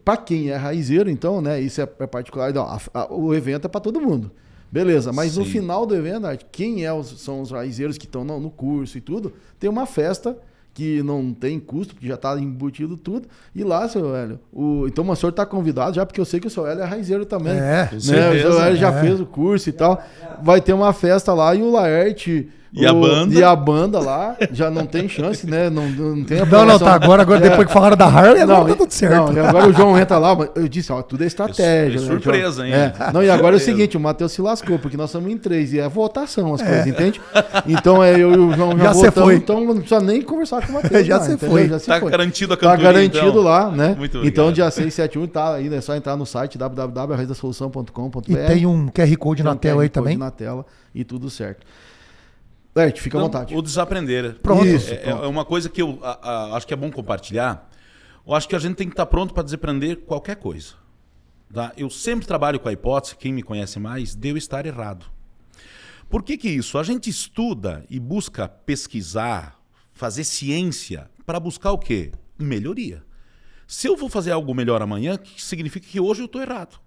para quem é raizeiro, então, né, isso é particular, então, o evento é para todo mundo. Beleza, mas no Sim. final do evento, quem são os raizeiros que estão no curso e tudo, tem uma festa que não tem custo, porque já está embutido tudo. E lá, seu Hélio, então o senhor está convidado já, porque eu sei que o seu Hélio é raizeiro também. É. Né? O seu Hélio já fez o curso e tal. Vai ter uma festa lá e o Laerte... E a banda? E a banda lá, já não tem chance, né? Não tem Não, tá. Agora depois que falaram da Harley, agora tá tudo certo. Não, e agora o João entra lá, mas eu disse, ó, tudo é estratégia. É surpresa, né, hein? Não, e agora é o seguinte, o Matheus se lascou, porque nós estamos em 3 e é votação as coisas, entende? Então eu e o João já Já votamos, foi. então não precisa nem conversar com o Matheus. Já lá, se entendeu? foi. Já se Tá foi. garantido a Tá cantoria, garantido então. lá, né? Muito Então obrigado. dia 6, 7, 1 tá aí, é só entrar no site www.raizasolução.com.br. E tem um QR Code na tela aí também. na tela e tudo certo. Lerte, fica à vontade. O desaprender. Pronto. Isso, É uma coisa que eu acho que é bom compartilhar. Eu acho que a gente tem que estar pronto para desaprender qualquer coisa. Tá? Eu sempre trabalho com a hipótese, quem me conhece mais, de eu estar errado. Por que isso? A gente estuda e busca pesquisar, fazer ciência, para buscar o quê? Melhoria. Se eu vou fazer algo melhor amanhã, significa que hoje eu estou errado.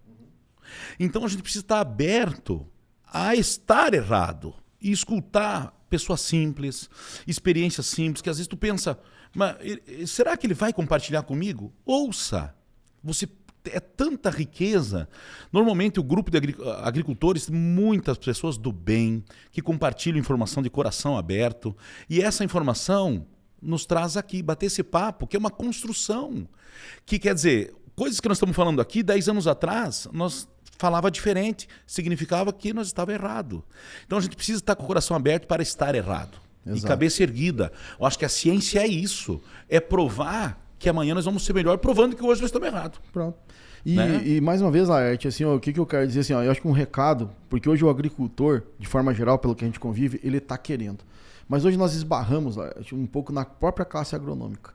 Então a gente precisa estar aberto a estar errado e escutar pessoas simples, experiências simples, que às vezes tu pensa, mas será que ele vai compartilhar comigo? Ouça! Você é tanta riqueza. Normalmente o grupo de agricultores, muitas pessoas do bem, que compartilham informação de coração aberto, e essa informação nos traz aqui, bater esse papo, que é uma construção. Que quer dizer, coisas que nós estamos falando aqui, 10 anos atrás, nós falava diferente, significava que nós estávamos errados. Então a gente precisa estar com o coração aberto para estar errado. Exato. E cabeça erguida. Eu acho que a ciência é isso. É provar que amanhã nós vamos ser melhor, provando que hoje nós estamos errados. Pronto. E, Né? e mais uma vez, Laerte, assim, ó, o que eu quero dizer assim, ó, eu acho que um recado, porque hoje o agricultor, de forma geral, pelo que a gente convive, ele está querendo. Mas hoje nós esbarramos, Laerte, um pouco na própria classe agronômica.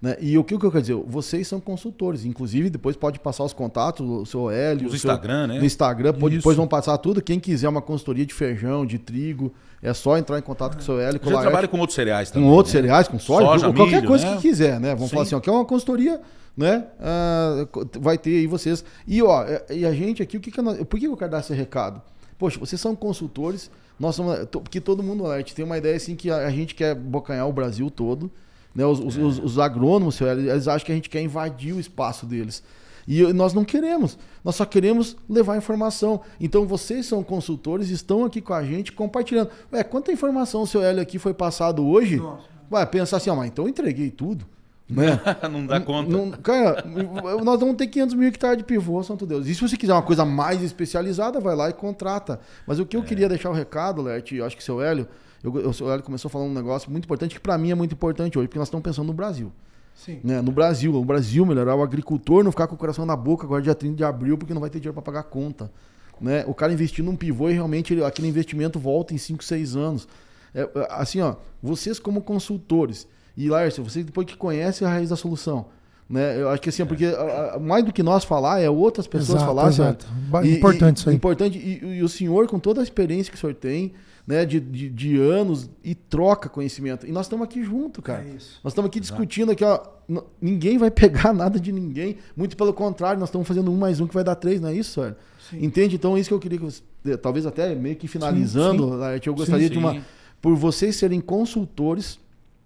Né? E o que eu quero dizer? Vocês são consultores, inclusive depois pode passar os contatos, o seu Hélio, No Instagram, né? No Instagram, Isso. depois vão passar tudo. Quem quiser uma consultoria de feijão, de trigo, é só entrar em contato com o seu Hélio. A gente trabalha com outros cereais também. com outros né? cereais, com soja, Soja, qualquer milho, coisa né? que quiser, né? Vamos Sim. falar assim, ó, que é uma consultoria, né? Vai ter aí vocês. E ó, e a gente aqui, por que eu quero dar esse recado? Poxa, vocês são consultores, nós somos, porque todo mundo, Laerte, tem uma ideia assim que a gente quer bocanhar o Brasil todo, né? Os agrônomos, eles acham que a gente quer invadir o espaço deles. E nós não queremos, nós só queremos levar informação. Então vocês são consultores, estão aqui com a gente compartilhando. Ué, quanta informação o seu Hélio aqui foi passado hoje? Nossa. Vai pensar assim, ó, mas então eu entreguei tudo. Né? Não dá conta. Cara, nós vamos ter 500 mil hectares de pivô, santo Deus. E se você quiser uma coisa mais especializada, vai lá e contrata. Mas o que eu queria deixar o recado, Lerte, eu acho que o seu Hélio, o seu Hélio começou falando um negócio muito importante, que para mim é muito importante hoje, porque nós estamos pensando no Brasil. Sim. Né? No Brasil melhorar, o agricultor não ficar com o coração na boca agora dia 30 de abril, porque não vai ter dinheiro para pagar a conta. Né? O cara investir num pivô e realmente aquele investimento volta em 5, 6 anos. Assim, ó, vocês como consultores, e Lárcio, você depois que conhece a raiz da solução, né? Eu acho que assim, porque mais do que nós falar, é outras pessoas Exato, falar. exato. Importante isso aí. Importante, e o senhor, com toda a experiência que o senhor tem, né, de anos, e troca conhecimento. E nós estamos aqui junto, cara. É isso. Nós estamos aqui discutindo aqui, ó, ninguém vai pegar nada de ninguém. Muito pelo contrário, nós estamos fazendo 1 mais 1 que vai dar 3, não é isso, senhor? Sim. Entende? Então, isso que eu queria que você, talvez até meio que finalizando, Sim, sim. Larte, eu gostaria Sim, de uma... sim. Por vocês serem consultores,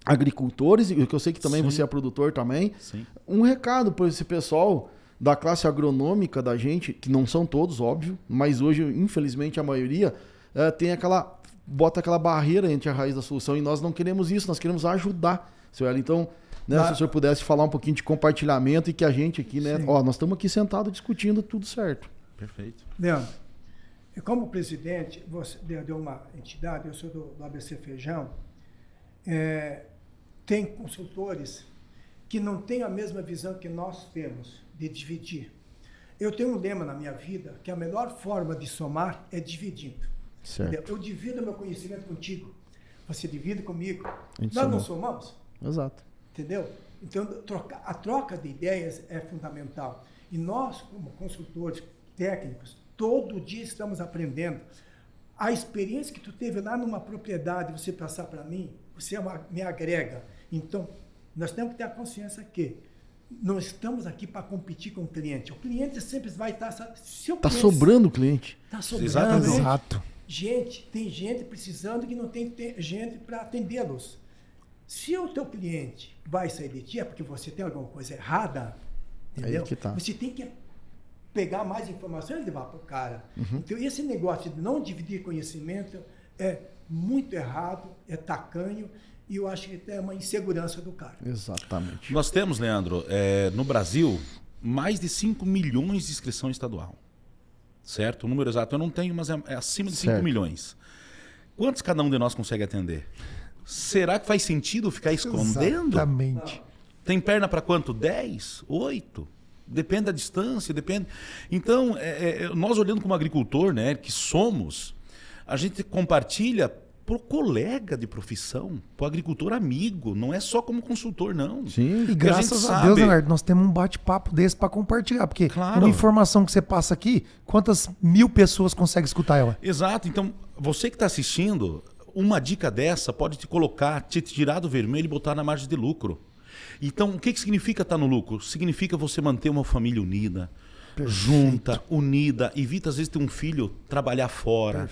agricultores, e que eu sei que também Sim. você é produtor também, Sim. um recado para esse pessoal, da classe agronômica da gente, que não são todos, óbvio, mas hoje, infelizmente, a maioria bota aquela barreira entre a raiz da solução, e nós não queremos isso, nós queremos ajudar, seu Hélio. Então, né, se o senhor pudesse falar um pouquinho de compartilhamento, e que a gente aqui, né, nós estamos aqui sentados discutindo tudo certo. Perfeito. Leandro, como presidente você de uma entidade, eu sou do ABC Feijão, tem consultores que não têm a mesma visão que nós temos de dividir. Eu tenho um lema na minha vida, que a melhor forma de somar é dividindo. Certo. Eu divido meu conhecimento contigo, você divide comigo. Nós soma. não somamos? Exato. Entendeu? Então, a troca de ideias é fundamental. E nós, como consultores técnicos, todo dia estamos aprendendo. A experiência que tu teve lá numa propriedade, você passar para mim, você me agrega. Então, nós temos que ter a consciência que não estamos aqui para competir com o cliente. O cliente sempre vai estar... Está sobrando o cliente. Está sobrando. Exatamente. Exato. Gente, tem gente precisando que não tem gente para atendê-los. Se o teu cliente vai sair de ti, é porque você tem alguma coisa errada, entendeu? Aí que tá. Você tem que pegar mais informações e levar para o cara. Então, esse negócio de não dividir conhecimento é muito errado, é tacanho, e eu acho que é uma insegurança do cara. Exatamente. Nós temos, Leandro, no Brasil, mais de 5 milhões de inscrição estadual. Certo? O número exato eu não tenho, mas é acima de 5 milhões. Quantos cada um de nós consegue atender? Será que faz sentido ficar escondendo? Exatamente. Tem perna para quanto? 10? 8? Depende da distância, depende. Então, nós olhando como agricultor, né, que somos, a gente compartilha pro colega de profissão, pro agricultor amigo, não é só como consultor, não. Sim. E graças a Deus, Leonardo, nós temos um bate-papo desse para compartilhar, porque uma informação que você passa aqui, quantas 1000 pessoas conseguem escutar ela? Exato. Então, você que está assistindo, uma dica dessa pode te colocar, te tirar do vermelho e botar na margem de lucro. Então, o que significa estar no lucro? Significa você manter uma família unida, junta, unida, evita às vezes ter um filho trabalhar fora,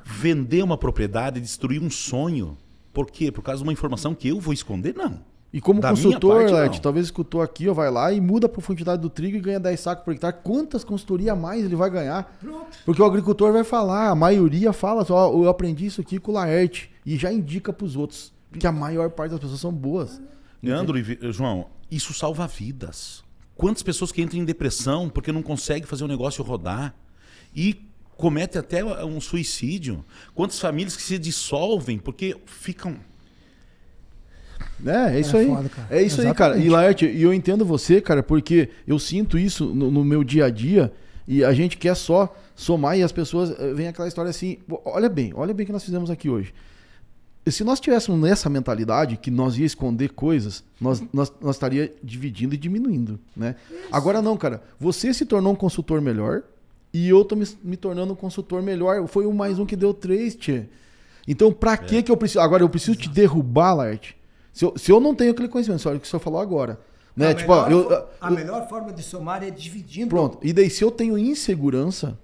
vender uma propriedade, destruir um sonho. Por quê? Por causa de uma informação que eu vou esconder? Não. E como Da consultor, minha parte, Led, não. talvez escutou aqui, vai lá e muda a profundidade do trigo e ganha 10 sacos por hectare. Quantas consultorias a mais ele vai ganhar? Pronto. Porque o agricultor vai falar, a maioria fala, ó, eu aprendi isso aqui com o Laerte, e já indica para os outros, porque a maior parte das pessoas são boas. Leandro e João, isso salva vidas. Quantas pessoas que entram em depressão porque não conseguem fazer o negócio rodar e cometem até um suicídio? Quantas famílias que se dissolvem porque ficam... É isso aí. Foda, cara. É isso aí, cara. E Laerte, e eu entendo você, cara, porque eu sinto isso no meu dia a dia, e a gente quer só somar, e as pessoas vem aquela história assim, olha bem o que nós fizemos aqui hoje. Se nós tivéssemos nessa mentalidade que nós ia esconder coisas, nós estaria dividindo e diminuindo, né? Agora não, cara. Você se tornou um consultor melhor e eu tô me tornando um consultor melhor. Foi um mais um que deu 3, tchê. Então, pra que eu preciso... Agora, eu preciso te derrubar, Laerte. Se eu não tenho aquele conhecimento, só o que o senhor falou agora. Né? A melhor forma de somar é dividindo. Pronto. E daí, se eu tenho insegurança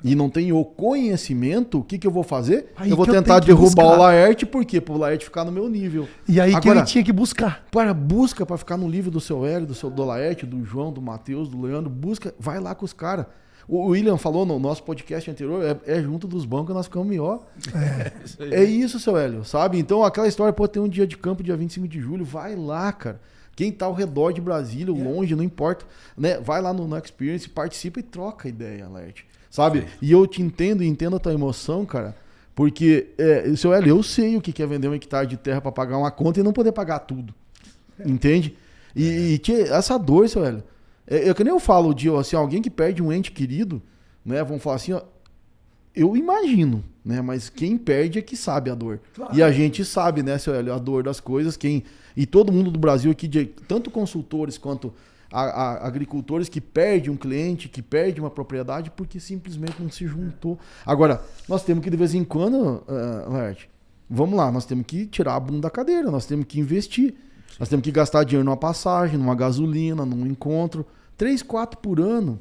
e não tenho o conhecimento, o que eu vou fazer? Aí eu vou que eu tentar tenho que derrubar buscar. o Laerte, por quê? Para o Laerte ficar no meu nível. E aí que Agora, ele tinha que buscar. busca para ficar no nível do seu Hélio, do Laerte, do João, do Matheus, do Leandro. Busca, vai lá com os caras. O William falou no nosso podcast anterior, é junto dos bancos nós ficamos melhor. É isso, seu Hélio, sabe? Então aquela história, pô, tem um dia de campo, dia 25 de julho, vai lá, cara. Quem tá ao redor de Brasília, longe, não importa, né? Vai lá no Experience, participa e troca ideia, Laerte. Sabe? E eu te entendo e entendo a tua emoção, cara, porque, seu Hélio, eu sei o que é vender um hectare de terra para pagar uma conta e não poder pagar tudo. Entende? E essa dor, seu Hélio, que nem eu falo, assim, alguém que perde um ente querido, né? Vamos falar assim, ó, eu imagino, né? Mas quem perde é que sabe a dor. Claro. E a gente sabe, né, seu Hélio, a dor das coisas. E todo mundo do Brasil aqui, tanto consultores quanto agricultores que perdem um cliente, que perdem uma propriedade porque simplesmente não se juntou. Agora, nós temos que de vez em quando, Laerte, vamos lá, nós temos que tirar a bunda da cadeira, nós temos que investir. Sim. Nós temos que gastar dinheiro numa passagem, numa gasolina, num encontro, 3, 4 por ano,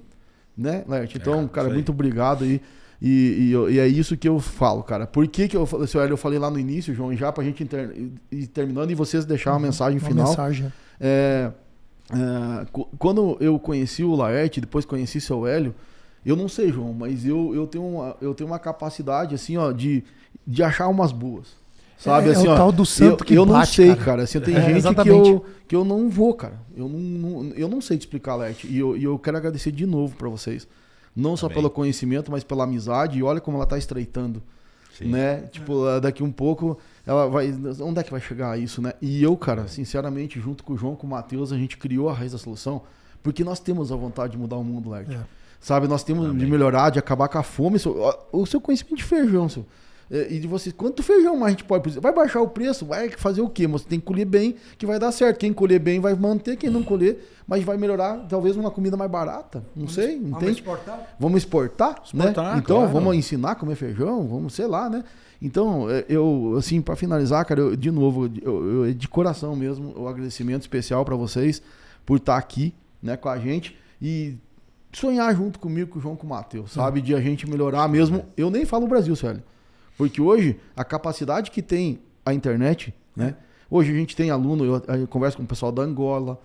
né, Laerte? Então, cara, muito obrigado aí. E é isso que eu falo, cara. Por que seu Hélio, eu falei lá no início, João, já pra gente ir terminando e vocês deixar uma mensagem final. Mensagem. Quando eu conheci o Laerte, depois conheci seu Hélio, eu não sei, João, mas eu tenho uma capacidade, assim, ó, de achar umas boas. Sabe, assim, o ó, tal do santo que eu não bate, sei, cara. Assim, tem gente exatamente. que eu não vou, cara. Eu não sei te explicar, Laerte. E eu quero agradecer de novo pra vocês. Não só pelo conhecimento, mas pela amizade. E olha como ela tá estreitando. Sim. Né? Tipo, daqui um pouco, ela vai... Onde é que vai chegar isso, né? E eu, cara, sinceramente, junto com o João, com o Matheus, a gente criou a Raiz da Solução porque nós temos a vontade de mudar o mundo, Laerte. Sabe? Nós temos de melhorar, de acabar com a fome. O seu conhecimento de feijão, seu... E de você, quanto feijão mais a gente pode produzir? Vai baixar o preço? Vai fazer o quê? Você tem que colher bem, que vai dar certo. Quem colher bem vai manter, quem não colher, mas vai melhorar talvez uma comida mais barata. Não sei, entende? Vamos exportar? Vamos exportar, né? Então, claro. vamos ensinar a comer feijão, vamos, sei lá, né? Então, eu, assim, para finalizar, cara, de novo, de coração mesmo, o agradecimento especial para vocês por estar aqui, né, com a gente e sonhar junto comigo, com o João, com o Matheus, sabe? De a gente melhorar mesmo. Eu nem falo Brasil, Célio. Porque hoje, a capacidade que tem a internet, né? Hoje a gente tem aluno, eu converso com o pessoal da Angola,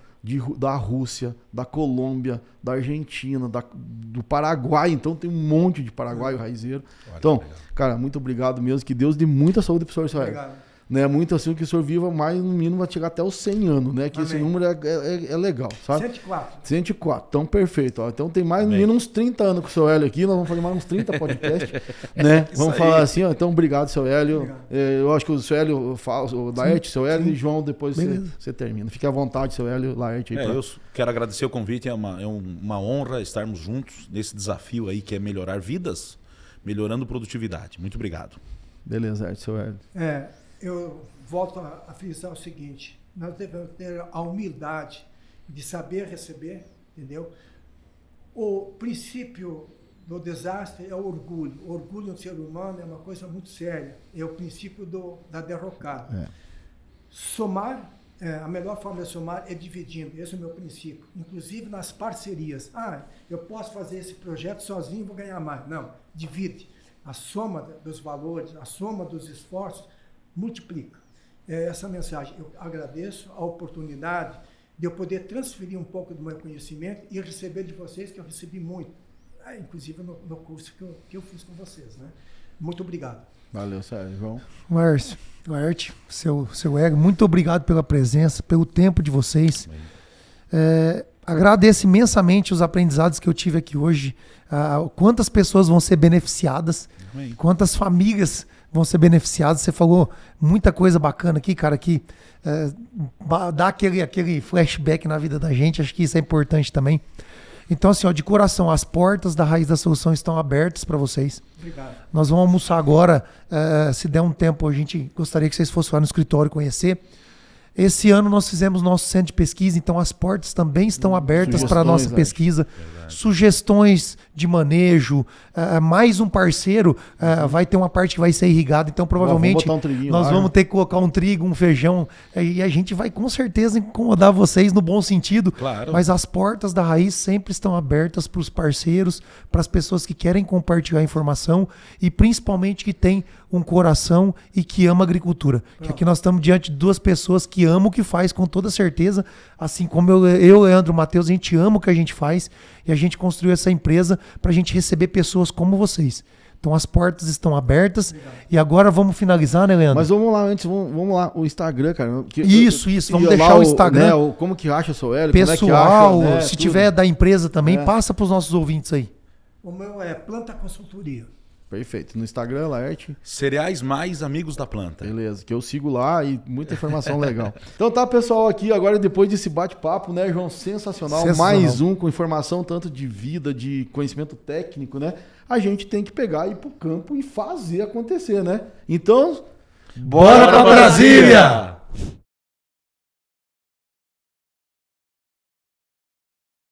da Rússia, da Colômbia, da Argentina, do Paraguai. Então tem um monte de paraguaio raizeiro. Então, cara, muito obrigado mesmo. Que Deus dê muita saúde pro senhor, Israel. Obrigado. Né, muito assim que o senhor viva mais, no mínimo, vai chegar até os 100 anos, né? Que esse número é legal, sabe? 104. 104, então perfeito. Ó. Então tem mais, no mínimo, uns 30 anos com o seu Hélio aqui. Nós vamos fazer mais uns 30 podcasts, né? Vamos falar assim, ó. Então, obrigado, seu Hélio. Obrigado. Eu acho que o seu Hélio, o Laerte, seu Hélio e João, depois você termina. Fique à vontade, seu Hélio, Laerte. Eu quero agradecer o convite, é uma honra estarmos juntos nesse desafio aí que é melhorar vidas, melhorando produtividade. Muito obrigado. Beleza, seu Hélio. Eu volto a frisar o seguinte: nós devemos ter a humildade de saber receber, entendeu? O princípio do desastre é o orgulho. O orgulho no ser humano é uma coisa muito séria. É o princípio da derrocada. Somar, a melhor forma de somar é dividindo. Esse é o meu princípio. Inclusive nas parcerias. Eu posso fazer esse projeto sozinho e vou ganhar mais. Não, divide. A soma dos valores, a soma dos esforços multiplica. Essa mensagem. Eu agradeço a oportunidade de eu poder transferir um pouco do meu conhecimento e receber de vocês, que eu recebi muito, inclusive no curso que eu fiz com vocês, né? Muito obrigado. Valeu, Sérgio. João. Laerte, seu ego, muito obrigado pela presença, pelo tempo de vocês. Agradeço imensamente os aprendizados que eu tive aqui hoje. Quantas pessoas vão ser beneficiadas, quantas famílias vão ser beneficiadas. Você falou muita coisa bacana aqui, cara, que dá aquele flashback na vida da gente. Acho que isso é importante também. Então, assim, de coração, as portas da Raiz da Solução estão abertas para vocês. Obrigado. Nós vamos almoçar agora. Se der um tempo, a gente gostaria que vocês fossem lá no escritório conhecer. Esse ano nós fizemos nosso centro de pesquisa, então as portas também estão abertas para a nossa pesquisa. Sugestões de manejo, mais um parceiro, vai ter uma parte que vai ser irrigada, então provavelmente nós vamos ter que colocar um trigo, um feijão, e a gente vai com certeza incomodar vocês no bom sentido, claro. Mas as portas da Raiz sempre estão abertas para os parceiros, para as pessoas que querem compartilhar informação e principalmente que tem um coração e que ama a agricultura. Que aqui nós estamos diante de duas pessoas que amam o que faz com toda certeza, assim como eu Leandro, Matheus, a gente ama o que a gente faz e a gente construiu essa empresa para a gente receber pessoas como vocês. Então as portas estão abertas. Legal. E agora vamos finalizar, né, Leandro? Mas vamos lá antes, vamos lá, o Instagram, cara. Isso, vamos deixar o Instagram. Né, como que acha o seu Hélio? Pessoal, como é que acha, né, se tudo. tiver da empresa também, passa para os nossos ouvintes aí. O meu é Planta Consultoria. Perfeito. No Instagram, Laerte. Cereais mais amigos da planta. Beleza, que eu sigo lá e muita informação legal. Então tá, pessoal, aqui agora depois desse bate-papo, né, João? Sensacional. Mais um com informação tanto de vida, de conhecimento técnico, né? A gente tem que pegar, ir pro campo e fazer acontecer, né? Então, bora pra Brasília!